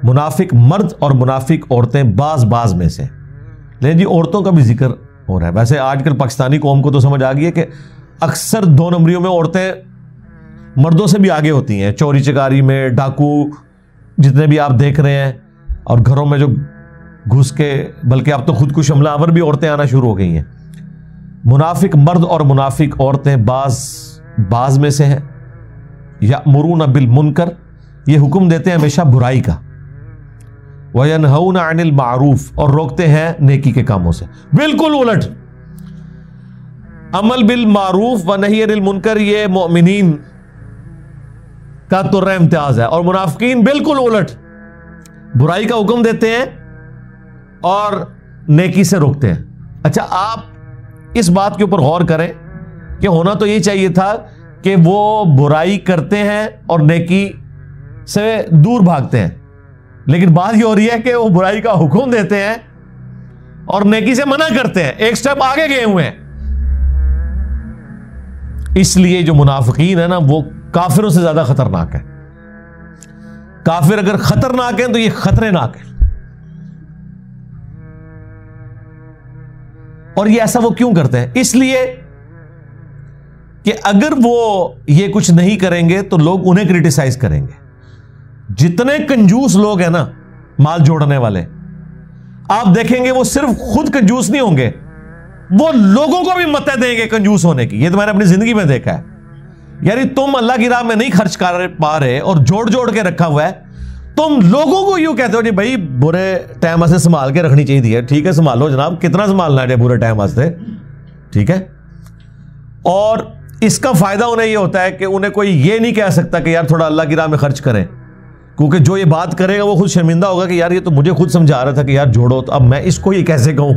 منافق مرد اور منافق عورتیں بعض میں سے. لیکن جی عورتوں کا بھی ذکر ہو رہا ہے. ویسے آج کل پاکستانی قوم کو تو سمجھ آ گئی ہے کہ اکثر 2 نمبریوں میں عورتیں مردوں سے بھی آگے ہوتی ہیں. چوری چکاری میں، ڈاکو جتنے بھی آپ دیکھ رہے ہیں، اور گھروں میں جو گھس کے، بلکہ اب تو خودکش حملہ آور بھی عورتیں آنا شروع ہو گئی ہیں. منافق مرد اور منافق عورتیں بعض میں سے ہیں. یأمرون بالمنکر، یہ حکم دیتے ہیں ہمیشہ برائی کا. وینہون عن المعروف، اور روکتے ہیں نیکی کے کاموں سے. بالکل الٹ. عمل بالمعروف و نہی عن المنکر یہ مومنین کا طر امتیاز ہے، اور منافقین بالکل الٹ، برائی کا حکم دیتے ہیں اور نیکی سے روکتے ہیں. اچھا آپ اس بات کے اوپر غور کریں کہ ہونا تو یہ چاہیے تھا کہ وہ برائی کرتے ہیں اور نیکی سے دور بھاگتے ہیں، لیکن بات یہ ہو رہی ہے کہ وہ برائی کا حکم دیتے ہیں اور نیکی سے منع کرتے ہیں. ایک سٹیپ آگے گئے ہوئے ہیں. اس لیے جو منافقین ہیں نا وہ کافروں سے زیادہ خطرناک ہے. کافر اگر خطرناک ہیں تو یہ خطرناک ہے. اور یہ ایسا وہ کیوں کرتے ہیں؟ اس لیے کہ اگر وہ یہ کچھ نہیں کریں گے تو لوگ انہیں کرٹیسائز کریں گے. جتنے کنجوس لوگ ہیں نا مال جوڑنے والے، آپ دیکھیں گے وہ صرف خود کنجوس نہیں ہوں گے، وہ لوگوں کو بھی متیں دیں گے کنجوس ہونے کی. یہ تو میں نے اپنی زندگی میں دیکھا ہے. یعنی تم اللہ کی راہ میں نہیں خرچ کر پا رہے اور جوڑ کے رکھا ہوا ہے، تم لوگوں کو یوں کہتے ہو جی بھائی برے ٹائم واسطے سنبھال کے رکھنی چاہیے. ٹھیک ہے سنبھالو جناب، کتنا سنبھالنا ہے برے ٹائم واسطے، ٹھیک ہے. اور اس کا فائدہ انہیں یہ ہوتا ہے کہ انہیں کوئی یہ نہیں کہہ سکتا کہ یار تھوڑا اللہ کی راہ میں خرچ کریں، کیونکہ جو یہ بات کرے گا وہ خود شرمندہ ہوگا کہ یار یہ تو مجھے خود سمجھا رہا تھا کہ یار جوڑو، تو اب میں اس کو یہ کیسے کہوں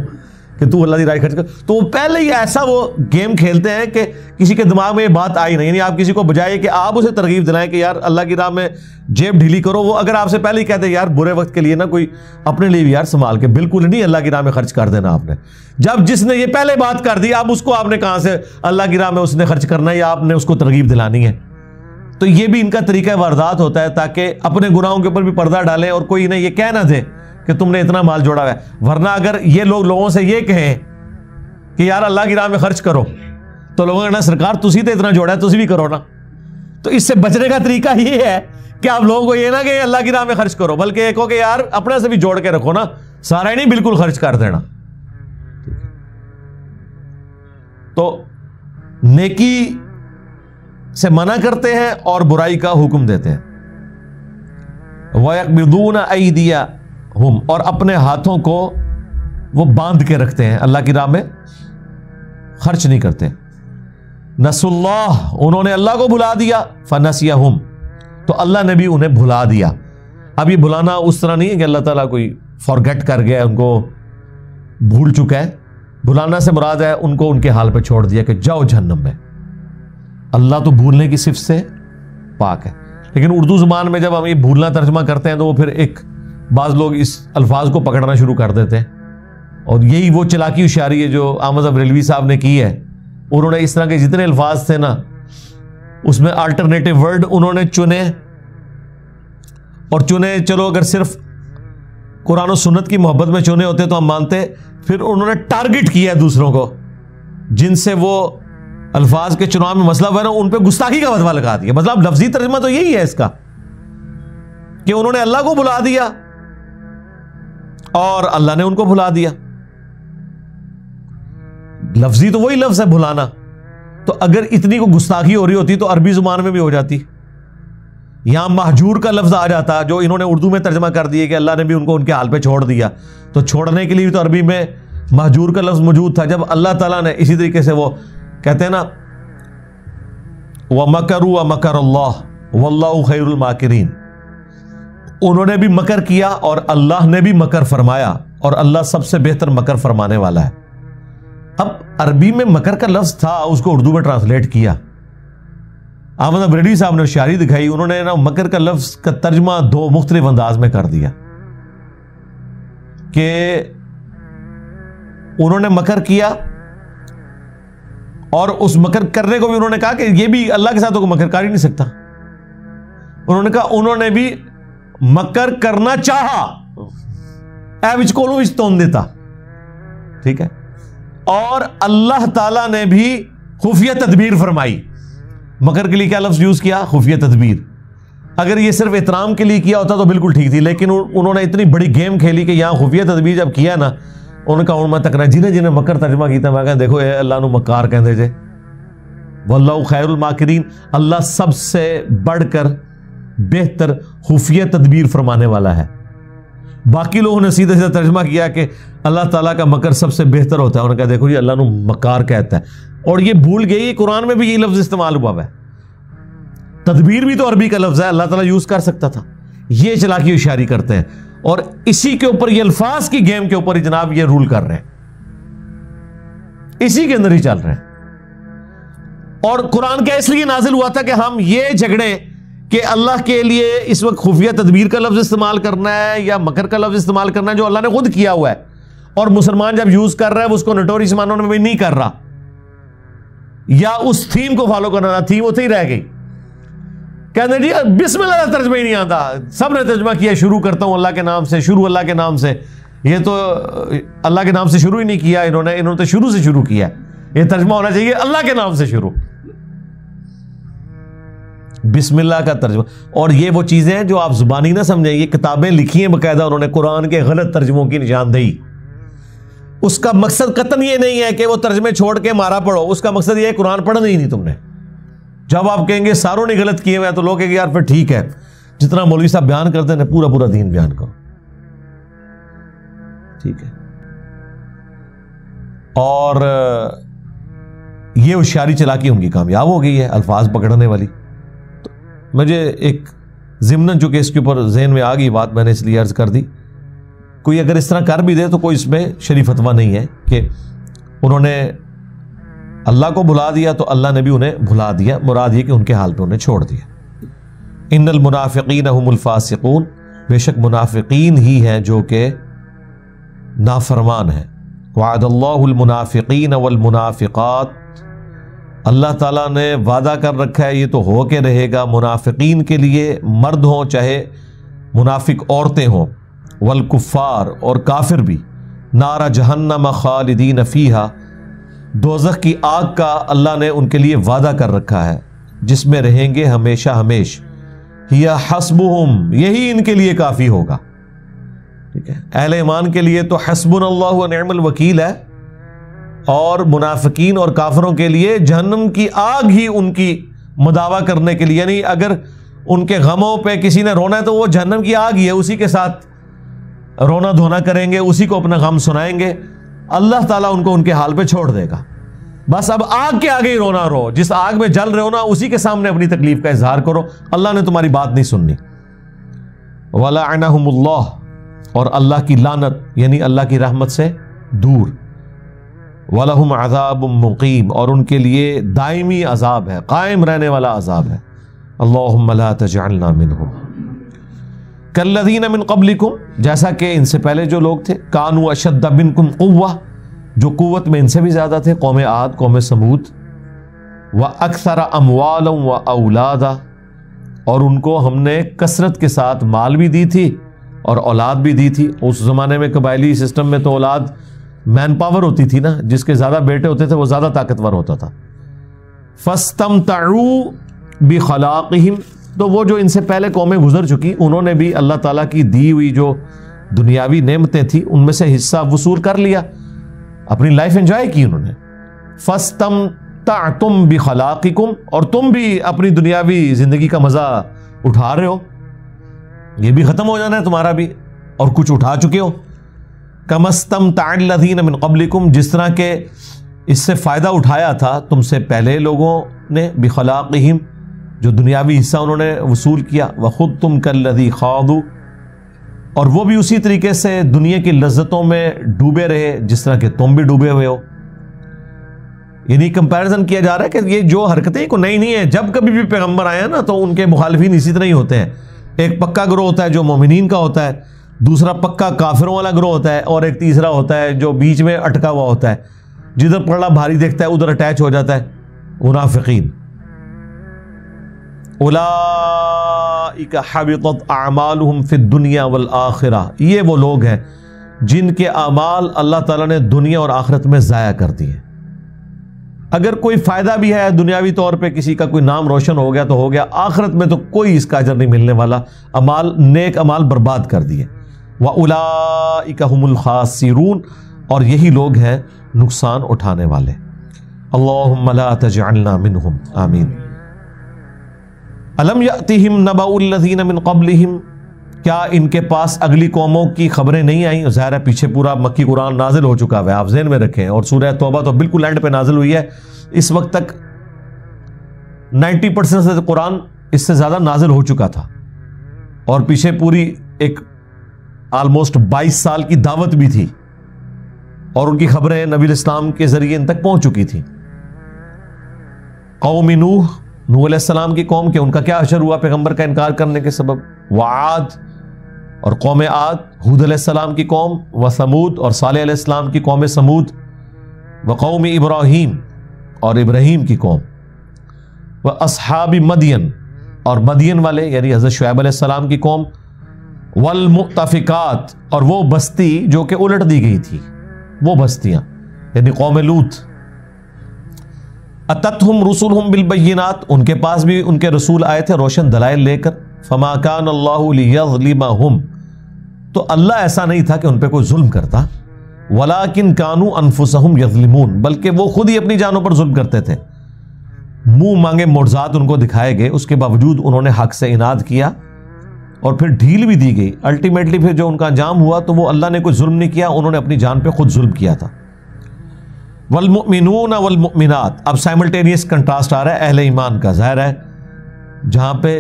کہ تو اللہ کی راہ خرچ کر. تو وہ پہلے ہی ایسا وہ گیم کھیلتے ہیں کہ کسی کے دماغ میں یہ بات آئی نہیں. یعنی آپ کسی کو بجائے کہ آپ اسے ترغیب دلائیں کہ یار اللہ کی راہ میں جیب ڈھیلی کرو، وہ اگر آپ سے پہلے ہی کہتے ہیں یار برے وقت کے لیے نا کوئی اپنے لیے بھی یار سنبھال کے، بالکل نہیں اللہ کی راہ میں خرچ کر دینا آپ نے. جب جس نے یہ پہلے بات کر دی، اب اس کو آپ نے کہاں سے اللہ کی راہ میں اس نے خرچ کرنا ہے یا آپ نے اس کو ترغیب دلانی ہے. تو یہ بھی ان کا طریقہ واردات ہوتا ہے تاکہ اپنے گناہوں کے اوپر بھی پردہ ڈالیں اور کوئی انہیں یہ کہہ نہ دے کہ تم نے اتنا مال جوڑا ہوا ہے. ورنہ اگر یہ لوگ لوگوں سے یہ کہیں کہ یار اللہ کی راہ میں خرچ کرو تو لوگوں نے کہنا سرکار تسی تو اتنا جوڑا ہے تسی بھی کرو نا. تو اس سے بچنے کا طریقہ یہ ہے کہ آپ لوگوں کو یہ نہ کہ اللہ کی راہ میں خرچ کرو، بلکہ ایک ہو کہ یار اپنے سے بھی جوڑ کے رکھو نا، سارا ہی نہیں بالکل خرچ کر دینا۔ تو نیکی سے منع کرتے ہیں اور برائی کا حکم دیتے ہیں۔ وَيَقْبِضُونَ أَيْدِيَهُمْ، اور اپنے ہاتھوں کو وہ باندھ کے رکھتے ہیں، اللہ کی راہ میں خرچ نہیں کرتے۔ نسوا اللہ، انہوں نے اللہ کو بھلا دیا، فنسیہم، تو اللہ نے بھی انہیں بھلا دیا۔ اب یہ بھلانا اس طرح نہیں ہے کہ اللہ تعالیٰ کوئی فارگیٹ کر گیا، ان کو بھول چکا ہے۔ بھلانا سے مراد ہے ان کو ان کے حال پہ چھوڑ دیا کہ جاؤ جہنم میں۔ اللہ تو بھولنے کی صفت سے پاک ہے، لیکن اردو زبان میں جب ہم یہ بھولنا ترجمہ کرتے ہیں تو وہ پھر ایک بعض لوگ اس الفاظ کو پکڑنا شروع کر دیتے ہیں، اور یہی وہ چلاکی ہوشیاری ہے جو احمد ریلوی صاحب نے کی ہے۔ انہوں نے اس طرح کے جتنے الفاظ تھے نا، اس میں الٹرنیٹو ورڈ انہوں نے چنے، اور چنے چلو اگر صرف قرآن و سنت کی محبت میں چنے ہوتے تو ہم مانتے، پھر انہوں نے ٹارگٹ کیا ہے دوسروں کو جن سے وہ الفاظ کے چناؤ میں مسئلہ ہوا نا، ان پہ گستاخی کا فتویٰ لگا دیا۔ مطلب لفظی ترجمہ تو یہی ہے اس کا کہ انہوں نے اللہ کو بھلا دیا اور اللہ نے ان کو بھلا دیا۔ لفظی تو وہی لفظ ہے بھلانا، تو اگر اتنی کو گستاخی ہو رہی ہوتی تو عربی زبان میں بھی ہو جاتی۔ یہاں مہجور کا لفظ آ جاتا جو انہوں نے اردو میں ترجمہ کر دیا کہ اللہ نے بھی ان کو ان کے حال پہ چھوڑ دیا، تو چھوڑنے کے لیے تو عربی میں مہجور کا لفظ موجود تھا۔ جب اللہ تعالیٰ نے اسی طریقے سے وہ کہتے ہیں نا وَمَكَرُوا وَمَكَرَ اللَّهُ وَاللَّهُ خَيْرُ الْمَاكِرِينَ، انہوں نے بھی مکر کیا اور اللہ نے بھی مکر فرمایا، اور اللہ سب سے بہتر مکر فرمانے والا ہے۔ اب عربی میں مکر کا لفظ تھا، اس کو اردو میں ٹرانسلیٹ کیا۔ احمد بریلوی صاحب نے ہوشیاری دکھائی، انہوں نے نا مکر کا لفظ کا ترجمہ دو مختلف انداز میں کر دیا کہ انہوں نے مکر کیا اور اس مکر کرنے کو بھی انہوں نے کہا کہ یہ بھی اللہ کے ساتھ تو کوئی مکر کر ہی نہیں سکتا۔ انہوں نے کہا انہوں نے بھی مکر کرنا چاہا، اے وچ کولوں وچ تون دیتا، ٹھیک ہے، اور اللہ تعالیٰ نے بھی خفیہ تدبیر فرمائی۔ مکر کے لیے کیا لفظ یوز کیا؟ خفیہ تدبیر۔ اگر یہ صرف احترام کے لیے کیا ہوتا تو بالکل ٹھیک تھی، لیکن انہوں نے اتنی بڑی گیم کھیلی کہ یہاں خفیہ تدبیر جب کیا نا، انہوں نے کہا میں تک جنہیں مکر ترجمہ کیتا میں کہا دیکھو اے اللہ نو مکار کہندے جے، واللہ خیر الماکرین، اللہ سب سے بڑھ کر بہتر خفیہ تدبیر فرمانے والا ہے۔ باقی لوگوں نے سیدھے سیدھا ترجمہ کیا کہ اللہ تعالیٰ کا مکر سب سے بہتر ہوتا ہے، انہوں نے کہا دیکھو یہ اللہ نو مکار کہتا ہے، اور یہ بھول گئی قرآن میں بھی یہ لفظ استعمال ہوا ہے۔ تدبیر بھی تو عربی کا لفظ ہے، اللہ تعالیٰ یوز کر سکتا تھا۔ یہ چلاکی ہوشیاری کرتے ہیں، اور اسی کے اوپر یہ الفاظ کی گیم کے اوپر ہی جناب یہ رول کر رہے ہیں، اسی کے اندر ہی چل رہے ہیں۔ اور قرآن کیا اس لیے نازل ہوا تھا کہ ہم یہ جھگڑیں کہ اللہ کے لیے اس وقت خفیہ تدبیر کا لفظ استعمال کرنا ہے یا مکر کا لفظ استعمال کرنا ہے جو اللہ نے خود کیا ہوا ہے، اور مسلمان جب یوز کر رہا ہے اس کو نٹوریس مانوں میں بھی نہیں کر رہا، یا اس تھیم کو فالو کرنا رہا، تھیم اتنے ہی رہ گئی۔ کہتے جی بسم اللہ کا ترجمہ ہی نہیں آتا، سب نے ترجمہ کیا شروع کرتا ہوں اللہ کے نام سے، شروع اللہ کے نام سے، یہ تو اللہ کے نام سے شروع ہی نہیں کیا انہوں نے تو شروع سے شروع کیا، یہ ترجمہ ہونا چاہیے اللہ کے نام سے شروع، بسم اللہ کا ترجمہ۔ اور یہ وہ چیزیں ہیں جو آپ زبانی نہ سمجھیں، یہ کتابیں لکھی ہیں باقاعدہ انہوں نے قرآن کے غلط ترجموں کی نشاندہی۔ اس کا مقصد قطعاً یہ نہیں ہے کہ وہ ترجمے چھوڑ کے مارا پڑھو، اس کا مقصد یہ ہے قرآن پڑھنا ہی نہیں تم نے۔ جب آپ کہیں گے ساروں نے غلط کیے ہوئے تو لوگ کہیں گے یار پھر ٹھیک ہے، جتنا مولوی صاحب بیان کرتے ہیں پورا پورا دین بیان کرو، ٹھیک ہے۔ اور یہ ہوشیاری چلاکی ان کی کامیاب ہو گئی ہے، الفاظ پکڑنے والی۔ تو مجھے ایک ضمناً چونکہ اس کے اوپر ذہن میں آ گئی بات، میں نے اس لیے عرض کر دی، کوئی اگر اس طرح کر بھی دے تو کوئی اس میں شریف فتویٰ نہیں ہے کہ انہوں نے اللہ کو بھلا دیا تو اللہ نے بھی انہیں بھلا دیا، مراد یہ کہ ان کے حال پہ انہیں چھوڑ دیا۔ ان المنافقین هم الفاسقون، بے شک منافقین ہی ہیں جو کہ نافرمان ہیں۔ وعد اللہ المنافقین والمنافقات، اللہ تعالیٰ نے وعدہ کر رکھا ہے، یہ تو ہو کے رہے گا منافقین کے لیے، مرد ہوں چاہے منافق عورتیں ہوں، والکفار اور کافر بھی، نار جہنم خالدین فیہا، دوزخ کی آگ کا اللہ نے ان کے لیے وعدہ کر رکھا ہے جس میں رہیں گے ہمیشہ ہمیش۔ ہی حسبہم، یہی ان کے لیے کافی ہوگا. ٹھیک ہے، اہل ایمان کے لیے تو حسبنا اللہ و نعم الوکیل ہے، اور منافقین اور کافروں کے لیے جہنم کی آگ ہی ان کی مداوا کرنے کے لیے، یعنی اگر ان کے غموں پہ کسی نے رونا ہے تو وہ جہنم کی آگ ہی ہے، اسی کے ساتھ رونا دھونا کریں گے، اسی کو اپنا غم سنائیں گے. اللہ تعالیٰ ان کو ان کے حال پہ چھوڑ دے گا. بس اب آگ کے آگے ہی رونا رو، جس آگ میں جل رہے ہو نا اسی کے سامنے اپنی تکلیف کا اظہار کرو، اللہ نے تمہاری بات نہیں سننی. وَلَعَنَهُمُ اللَّهُ، اور اللہ کی لعنت یعنی اللہ کی رحمت سے دور. وَلَهُمْ عَذَابٌ مُقِيمٌ، اور ان کے لیے دائمی عذاب ہے، قائم رہنے والا عذاب ہے. اللہم لا تجعلنا منہم. کالذین من قبلکم، جیسا کہ ان سے پہلے جو لوگ تھے، کانوا اشد منکم قوہ، جو قوت میں ان سے بھی زیادہ تھے، قوم عاد، قوم سمود. واکثر اموالا واولادا، اور ان کو ہم نے کثرت کے ساتھ مال بھی دی تھی اور اولاد بھی دی تھی. اس زمانے میں قبائلی سسٹم میں تو اولاد مین پاور ہوتی تھی نا، جس کے زیادہ بیٹے ہوتے تھے وہ زیادہ طاقتور ہوتا تھا. فاستمتعوا بخلاقہم، تو وہ جو ان سے پہلے قومیں گزر چکی انہوں نے بھی اللہ تعالیٰ کی دی ہوئی جو دنیاوی نعمتیں تھیں ان میں سے حصہ وصول کر لیا، اپنی لائف انجوائے کی انہوں نے. فاستمتعتم بخلاقکم، اور تم بھی اپنی دنیاوی زندگی کا مزہ اٹھا رہے ہو، یہ بھی ختم ہو جانا ہے تمہارا بھی، اور کچھ اٹھا چکے ہو. کما استمتع الذین من قبلکم، جس طرح کہ اس سے فائدہ اٹھایا تھا تم سے پہلے لوگوں نے، بخلاقہم، جو دنیاوی حصہ انہوں نے وصول کیا. وخذتم کالذی خاضوا، اور وہ بھی اسی طریقے سے دنیا کی لذتوں میں ڈوبے رہے جس طرح کہ تم بھی ڈوبے ہوئے ہو. یعنی کمپیرزن کیا جا رہا ہے کہ یہ جو حرکتیں کو نئی نہیں ہے، جب کبھی بھی پیغمبر آئے ہیں نا تو ان کے مخالفین اسی طرح ہی ہوتے ہیں. ایک پکا گروہ ہوتا ہے جو مومنین کا ہوتا ہے، دوسرا پکا کافروں والا گروہ ہوتا ہے، اور ایک تیسرا ہوتا ہے جو بیچ میں اٹکا ہوا ہوتا ہے، جدھر پڑا بھاری دیکھتا ہے ادھر اٹیچ ہو جاتا ہے، منافقین. اولئک حبطت اعمالہم فی الدنیا والآخرہ، یہ وہ لوگ ہیں جن کے اعمال اللہ تعالیٰ نے دنیا اور آخرت میں ضائع کر دیے. اگر کوئی فائدہ بھی ہے دنیاوی طور پہ، کسی کا کوئی نام روشن ہو گیا تو ہو گیا، آخرت میں تو کوئی اس کا اجر نہیں ملنے والا، اعمال نیک اعمال برباد کر دیے. وَأُولَئِكَ هُمُ الْخَاسِرُونَ، اور یہی لوگ ہیں نقصان اٹھانے والے. اللہم لا تجعلنا منہم، آمین. الم یأتہم نبأ الذین من قبلہم، کیا ان کے پاس اگلی قوموں کی خبریں نہیں آئیں؟ ظاہر ہے پیچھے پورا مکی قرآن نازل ہو چکا ہے، آپ ذہن میں رکھیں، اور سورہ توبہ تو بالکل اینڈ پہ نازل ہوئی ہے. اس وقت تک 90% سے قرآن اس سے زیادہ نازل ہو چکا تھا، اور پیچھے پوری ایک آلموسٹ 22 سال کی دعوت بھی تھی، اور ان کی خبریں نبی الاسلام کے ذریعے ان تک پہنچ چکی تھی. قوم نوح علیہ السلام کی قوم کے ان کا کیا حشر ہوا پیغمبر کا انکار کرنے کے سبب. وعاد، اور قوم عاد، ہود علیہ السلام کی قوم. وثمود، اور صالح علیہ السلام کی قوم سمود. وقوم ابراہیم، اور ابراہیم کی قوم. واصحاب مدین، اور مدین والے یعنی حضرت شعیب علیہ السلام کی قوم. والمؤتفقات، اور وہ بستی جو کہ الٹ دی گئی تھی، وہ بستیاں یعنی قوم لوط. اتتہم رسلہم بالبینات، ان کے پاس بھی ان کے رسول آئے تھے روشن دلائل لے کر. فما کان اللہ لیظلمہم، تو اللہ ایسا نہیں تھا کہ ان پہ کوئی ظلم کرتا. ولیکن کانوا انفسہم یظلمون، بلکہ وہ خود ہی اپنی جانوں پر ظلم کرتے تھے. منہ مانگے معجزات ان کو دکھائے گئے، اس کے باوجود انہوں نے حق سے اناد کیا اور پھر ڈھیل بھی دی گئی. الٹیمیٹلی پھر جو ان کا انجام ہوا تو وہ اللہ نے کوئی ظلم نہیں کیا، انہوں نے اپنی جان پہ خود ظلم کیا تھا. والمؤمنون والمؤمنات، اب سائملٹینیس کنٹراسٹ آ رہا ہے اہل ایمان کا. ظاہر ہے جہاں پہ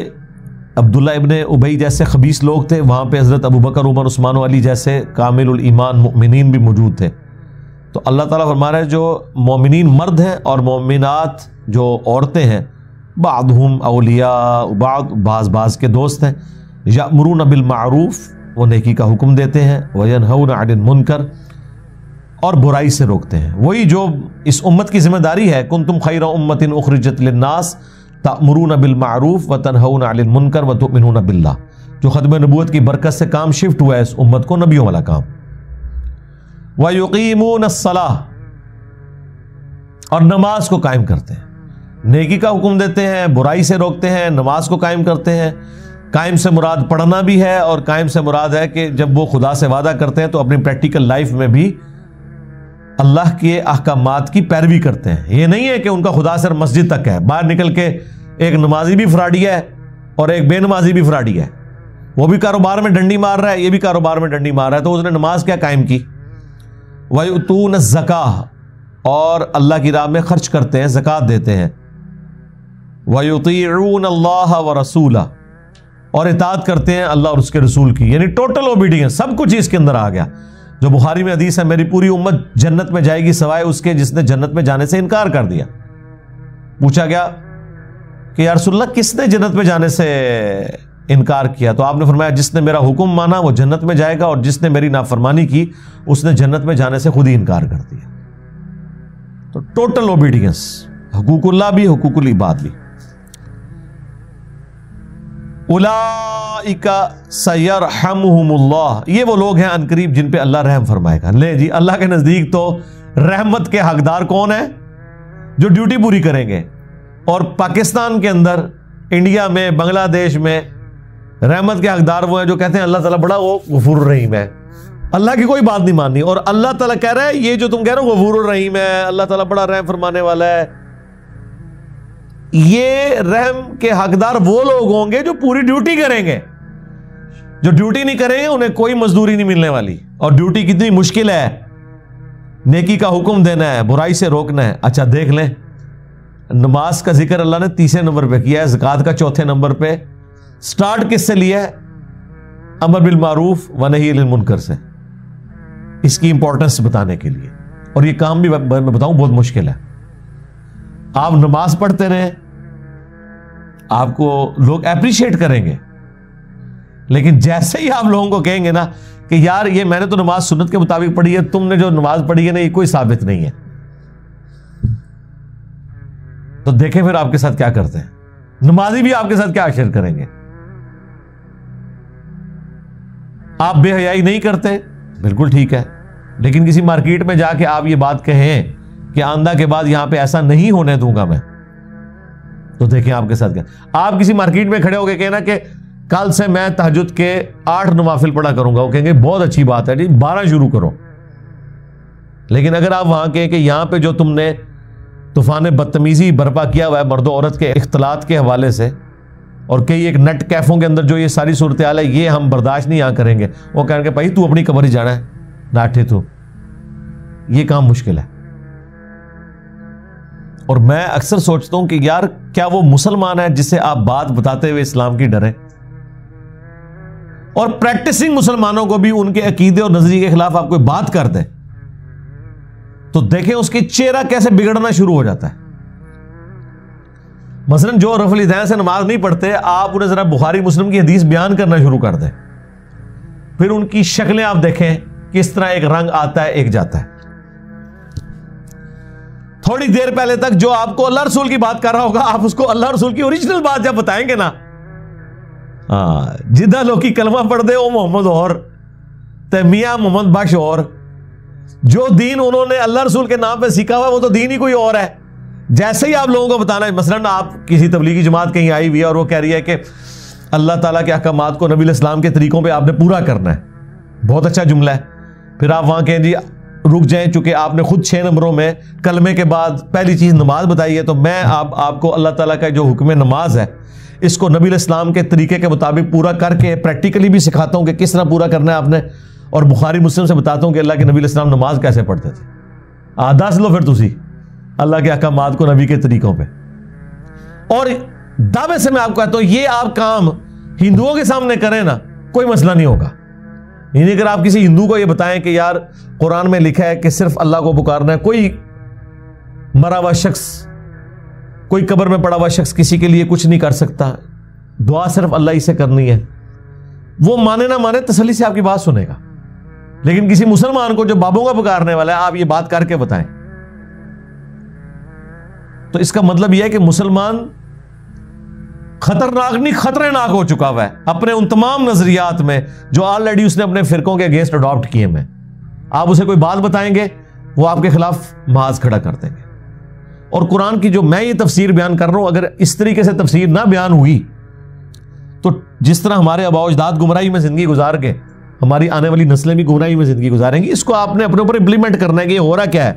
عبداللہ ابن ابی جیسے خبیث لوگ تھے، وہاں پہ حضرت ابوبکر، عمر، عثمان و علی جیسے کامل الایمان مؤمنین بھی موجود تھے. تو اللہ تعالیٰ فرما رہا ہے جو مومنین مرد ہیں اور مومنات جو عورتیں ہیں، بعضهم اولیاء بعض، بعض کے دوست ہیں. یأمرون بالمعروف، وہ نیکی کا حکم دیتے ہیں. وینہون عن المنکر، اور برائی سے روکتے ہیں. وہی جو اس امت کی ذمہ داری ہے، کنتم خیر امۃ اخرجت للناس تأمرون بالمعروف وتنہون عن المنکر وتؤمنون باللہ. جو ختم نبوت کی برکت سے کام شفٹ ہوا ہے اس امت کو، نبیوں والا کام. وَيُقِيمُونَ الصَّلَاةَ، اور نماز کو قائم کرتے ہیں. نیکی کا حکم دیتے ہیں، برائی سے روکتے ہیں، نماز کو قائم کرتے ہیں. قائم سے مراد پڑھنا بھی ہے، اور قائم سے مراد ہے کہ جب وہ خدا سے وعدہ کرتے ہیں تو اپنی پریکٹیکل لائف میں بھی اللہ کے احکامات کی پیروی کرتے ہیں۔ یہ نہیں ہے کہ ان کا خدا صرف مسجد تک ہے، باہر نکل کے ایک نمازی بھی فراڈی ہے اور ایک بے نمازی بھی فراڈی ہے، وہ بھی کاروبار میں ڈنڈی مار رہا ہے، یہ بھی کاروبار میں ڈنڈی مار رہا ہے، تو اس نے نماز کیا قائم کی؟ وَيُؤْتُونَ الزَّكَاةَ، اور اللہ کی راہ میں خرچ کرتے ہیں، زکوٰۃ دیتے ہیں۔ وَيُطِيعُونَ اللَّهَ وَرَسُولَهُ، اور اطاعت کرتے ہیں اللہ اور اس کے رسول کی، یعنی ٹوٹل اوبیڈینس، سب کچھ اس کے اندر آ گیا۔ جو بخاری میں حدیث ہے، میری پوری امت جنت میں جائے گی سوائے اس کے جس نے جنت میں جانے سے انکار کر دیا۔ پوچھا گیا کہ یا رسول اللہ کس نے جنت میں جانے سے انکار کیا؟ تو آپ نے فرمایا جس نے میرا حکم مانا وہ جنت میں جائے گا، اور جس نے میری نافرمانی کی اس نے جنت میں جانے سے خود ہی انکار کر دیا۔ تو ٹوٹل اوبیڈینس، حقوق اللہ بھی حقوق العباد بھی۔ اولئک سیرحمہم اللہ، یہ وہ لوگ ہیں عنقریب جن پہ اللہ رحم فرمائے گا۔ لے جی، اللہ کے نزدیک تو رحمت کے حقدار کون ہیں؟ جو ڈیوٹی پوری کریں گے۔ اور پاکستان کے اندر، انڈیا میں، بنگلہ دیش میں رحمت کے حقدار وہ ہیں جو کہتے ہیں اللہ تعالیٰ بڑا وہ غفور الرحیم ہے، اللہ کی کوئی بات نہیں ماننی، اور اللہ تعالیٰ کہہ رہا ہے یہ جو تم کہہ رہے ہو غفور الرحیم ہے، اللہ تعالیٰ بڑا رحم فرمانے والا ہے۔ یہ رحم کے حقدار وہ لوگ ہوں گے جو پوری ڈیوٹی کریں گے۔ جو ڈیوٹی نہیں کریں گے انہیں کوئی مزدوری نہیں ملنے والی، اور ڈیوٹی کتنی مشکل ہے، نیکی کا حکم دینا ہے، برائی سے روکنا ہے۔ اچھا دیکھ لیں، نماز کا ذکر اللہ نے تیسرے نمبر پہ کیا ہے، زکوٰۃ کا چوتھے نمبر پہ۔ سٹارٹ کس سے لیا ہے؟ امر بالمعروف و نہی عن المنکر سے، اس کی امپورٹنس بتانے کے لیے۔ اور یہ کام بھی میں بتاؤں بہت مشکل ہے۔ آپ نماز پڑھتے رہیں، آپ کو لوگ اپریشیٹ کریں گے، لیکن جیسے ہی آپ لوگوں کو کہیں گے نا کہ یار یہ میں نے تو نماز سنت کے مطابق پڑھی ہے، تم نے جو نماز پڑھی ہے نا یہ کوئی ثابت نہیں ہے، تو دیکھیں پھر آپ کے ساتھ کیا کرتے ہیں۔ نمازی بھی آپ کے ساتھ کیا اشر کریں گے۔ آپ بے حیائی نہیں کرتے، بالکل ٹھیک ہے، لیکن کسی مارکیٹ میں جا کے آپ یہ بات کہیں کہ آئندہ کے بعد یہاں پہ ایسا نہیں ہونے دوں گا میں، تو دیکھیں آپ کے ساتھ کیا۔ آپ کسی مارکیٹ میں کھڑے ہو کے کہنا کہ کل سے میں تہجد کے 8 نوافل پڑھا کروں گا، وہ کہیں گے بہت اچھی بات ہے جی 12 شروع کرو۔ لیکن اگر آپ وہاں کہیں کہ یہاں پہ جو تم نے طوفان بدتمیزی برپا کیا ہوا ہے مرد و عورت کے اختلاط کے حوالے سے، اور کئی ایک نیٹ کیفوں کے اندر جو یہ ساری صورتحال ہے یہ ہم برداشت نہیں یہاں کریں گے، وہ کہیں گے بھائی تو اپنی قبر ہی جانا ہے ڈاٹے تو، یہ کام مشکل ہے۔ اور میں اکثر سوچتا ہوں کہ یار کیا وہ مسلمان ہے جسے آپ بات بتاتے ہوئے اسلام کی ڈریں؟ اور پریکٹسنگ مسلمانوں کو بھی ان کے عقیدے اور نظریے کے خلاف آپ کوئی بات کر دیں تو دیکھیں اس کی چہرہ کیسے بگڑنا شروع ہو جاتا ہے۔ مثلا جو رفع الیدین سے نماز نہیں پڑھتے، آپ انہیں ذرا بخاری مسلم کی حدیث بیان کرنا شروع کر دیں، پھر ان کی شکلیں آپ دیکھیں کس طرح ایک رنگ آتا ہے ایک جاتا ہے۔ تھوڑی دیر پہلے تک جو آپ کو اللہ رسول کی بات کر رہا ہوگا، آپ اس کو اللہ رسول کی اوریجنل بات جب بتائیں گے نا، جدہ لوگ کی کلمہ پڑھ دے وہ محمد اور تے میاں محمد بخش اور، جو دین انہوں نے اللہ رسول کے نام پہ سیکھا ہوا وہ تو دین ہی کوئی اور ہے۔ جیسے ہی آپ لوگوں کو بتانا ہے، مثلا آپ کسی تبلیغی جماعت کہیں آئی ہوئی ہے اور وہ کہہ رہی ہے کہ اللہ تعالیٰ کے احکامات کو نبی علیہ السلام کے طریقوں پہ آپ نے پورا کرنا ہے، بہت اچھا جملہ ہے، پھر آپ وہاں کہیں جی رک جائیں چونکہ آپ نے خود 6 نمبروں میں کلمے کے بعد پہلی چیز نماز بتائی ہے، تو میں آپ کو اللہ تعالیٰ کا جو حکم نماز ہے اس کو نبی علیہ السلام کے طریقے کے مطابق پورا کر کے پریکٹیکلی بھی سکھاتا ہوں کہ کس طرح پورا کرنا ہے آپ نے، اور بخاری مسلم سے بتاتا ہوں کہ اللہ کے نبی علیہ السلام نماز کیسے پڑھتے تھے۔ دس لو پھر تسی اللہ کے احکامات کو نبی کے طریقوں پہ۔ اور دعوے سے میں آپ کو کہتا ہوں یہ آپ کام ہندوؤں کے سامنے کریں نا کوئی مسئلہ نہیں ہوگا، یعنی اگر آپ کسی ہندو کو یہ بتائیں کہ یار قرآن میں لکھا ہے کہ صرف اللہ کو پکارنا ہے، کوئی مرا ہوا شخص، کوئی قبر میں پڑا ہوا شخص کسی کے لیے کچھ نہیں کر سکتا، دعا صرف اللہ ہی سے کرنی ہے، وہ مانے نہ مانے تسلی سے آپ کی بات سنے گا۔ لیکن کسی مسلمان کو جو بابوں کا پکارنے والا ہے آپ یہ بات کر کے بتائیں، تو اس کا مطلب یہ ہے کہ مسلمان خطرناک نہیں خطرے ناک ہو چکا ہوا ہے اپنے ان تمام نظریات میں جو آلریڈی اس نے اپنے فرقوں کے اگینسٹ اڈاپٹ کیے ہیں۔ آپ اسے کوئی بات بتائیں گے وہ آپ کے خلاف محاذ کھڑا کر دیں گے۔ اور قرآن کی جو میں یہ تفسیر بیان کر رہا ہوں، اگر اس طریقے سے تفسیر نہ بیان ہوئی تو جس طرح ہمارے آباء و اجداد گمراہی میں زندگی گزار کے ہماری آنے والی نسلیں بھی گمراہی میں زندگی گزاریں گی. اس کو آپ نے اپنے اوپر امپلیمنٹ کرنا ہے کہ یہ ہو رہا کیا ہے.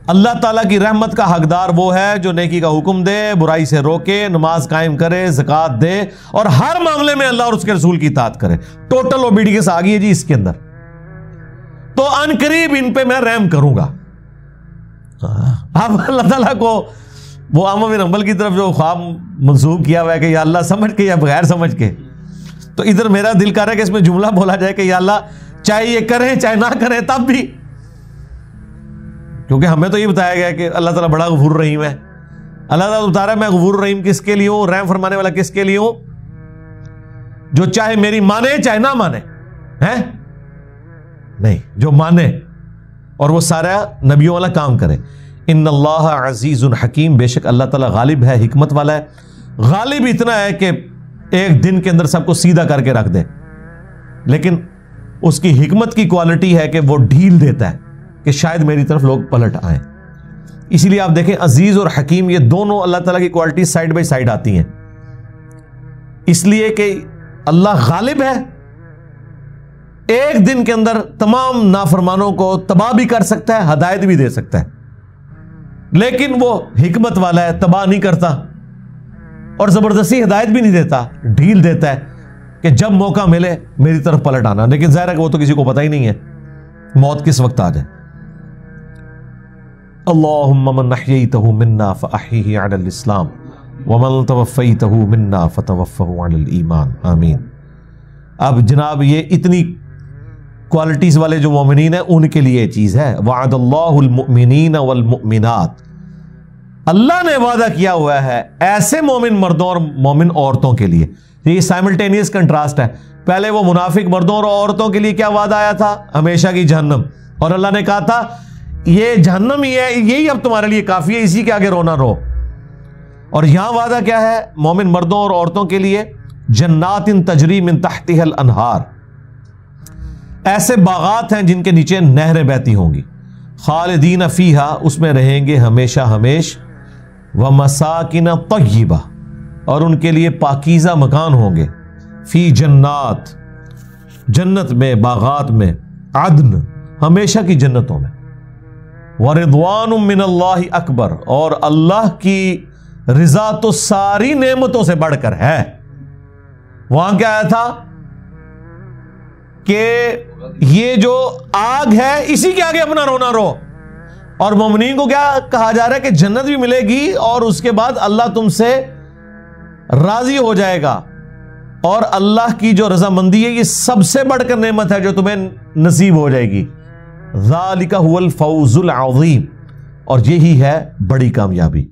اللہ تعالیٰ کی رحمت کا حقدار وہ ہے جو نیکی کا حکم دے, برائی سے روکے, نماز قائم کرے, زکوٰۃ دے اور ہر معاملے میں اللہ اور اس کے رسول کی اطاعت کرے. ٹوٹل اوبیڈینس آ گئی ہے جی اس کے اندر. تو ان قریب ان پہ میں رحم کروں گا. اب اللہ تعالیٰ کو وہ احمد بن حنبل کی طرف جو خواب منسوب کیا ہوا ہے کہ یا اللہ سمجھ کے یا بغیر سمجھ کے, تو ادھر میرا دل کر رہا ہے کہ اس میں جملہ بولا جائے کہ یا اللہ چاہے یہ کریں چاہے نہ کریں تب بھی, کیونکہ ہمیں تو یہ بتایا گیا کہ اللہ تعالیٰ بڑا غفور رحیم ہے. اللہ تعالیٰ بتا رہا ہے میں غفور رحیم کس کے لیے ہوں, رحم فرمانے والا کس کے لیے ہوں, جو چاہے میری مانے چاہے نہ مانے. ہیں نہیں, جو مانے اور وہ سارا نبیوں والا کام کرے. ان اللہ عزیز حکیم, بے شک اللہ تعالیٰ غالب ہے, حکمت والا ہے. غالب اتنا ہے کہ ایک دن کے اندر سب کو سیدھا کر کے رکھ دے, لیکن اس کی حکمت کی کوالٹی ہے کہ وہ ڈھیل دیتا ہے کہ شاید میری طرف لوگ پلٹ آئیں. اسی لیے آپ دیکھیں عزیز اور حکیم یہ دونوں اللہ تعالیٰ کی کوالٹی سائڈ بائی سائڈ آتی ہیں, اس لیے کہ اللہ غالب ہے, ایک دن کے اندر تمام نافرمانوں کو تباہ بھی کر سکتا ہے, ہدایت بھی دے سکتا ہے, لیکن وہ حکمت والا ہے, تباہ نہیں کرتا اور زبردستی ہدایت بھی نہیں دیتا, ڈھیل دیتا ہے کہ جب موقع ملے میری طرف پلٹ آنا. لیکن ظاہر ہے کہ وہ تو کسی کو پتہ ہی نہیں ہے موت کس وقت آ جائے. اللہم من احییتہ منا فاحیہ علی الاسلام ومن توفیتہ منا فتوفہ علی الایمان, آمین. اب جناب یہ اتنی کوالٹیز والے جو مومنین ہیں ان کے لیے یہ چیز ہے. وعد اللہ المؤمنین والمؤمنات, اللہ نے وعدہ کیا ہوا ہے ایسے مومن مردوں اور مومن عورتوں کے لیے. یہ سائملٹینیس کنٹراسٹ ہے. پہلے وہ منافق مردوں اور عورتوں کے لیے کیا وعدہ آیا تھا, ہمیشہ کی جہنم, اور اللہ نے کہا تھا یہ جہنم ہی ہے, یہی اب تمہارے لیے کافی ہے, اسی کے آگے رونا رو. اور یہاں وعدہ کیا ہے مومن مردوں اور عورتوں کے لیے, جنات تجری من تحتها الانہار, ایسے باغات ہیں جن کے نیچے نہریں بہتی ہوں گی, خالدین فیہا, اس میں رہیں گے ہمیشہ ہمیش, ومساکن طیبہ, اور ان کے لیے پاکیزہ مکان ہوں گے, فی جنات, جنت میں, باغات میں, عدن, ہمیشہ کی جنتوں میں, ورضوان من اللہ اکبر, اور اللہ کی رضا تو ساری نعمتوں سے بڑھ کر ہے. وہاں کیا آیا تھا کہ یہ جو آگ ہے اسی کے آگے اپنا رونا رو, اور مومنین کو کیا کہا جا رہا ہے کہ جنت بھی ملے گی اور اس کے بعد اللہ تم سے راضی ہو جائے گا, اور اللہ کی جو رضامندی ہے یہ سب سے بڑھ کر نعمت ہے جو تمہیں نصیب ہو جائے گی. ذالک هو الفوز العظیم, اور یہی ہے بڑی کامیابی.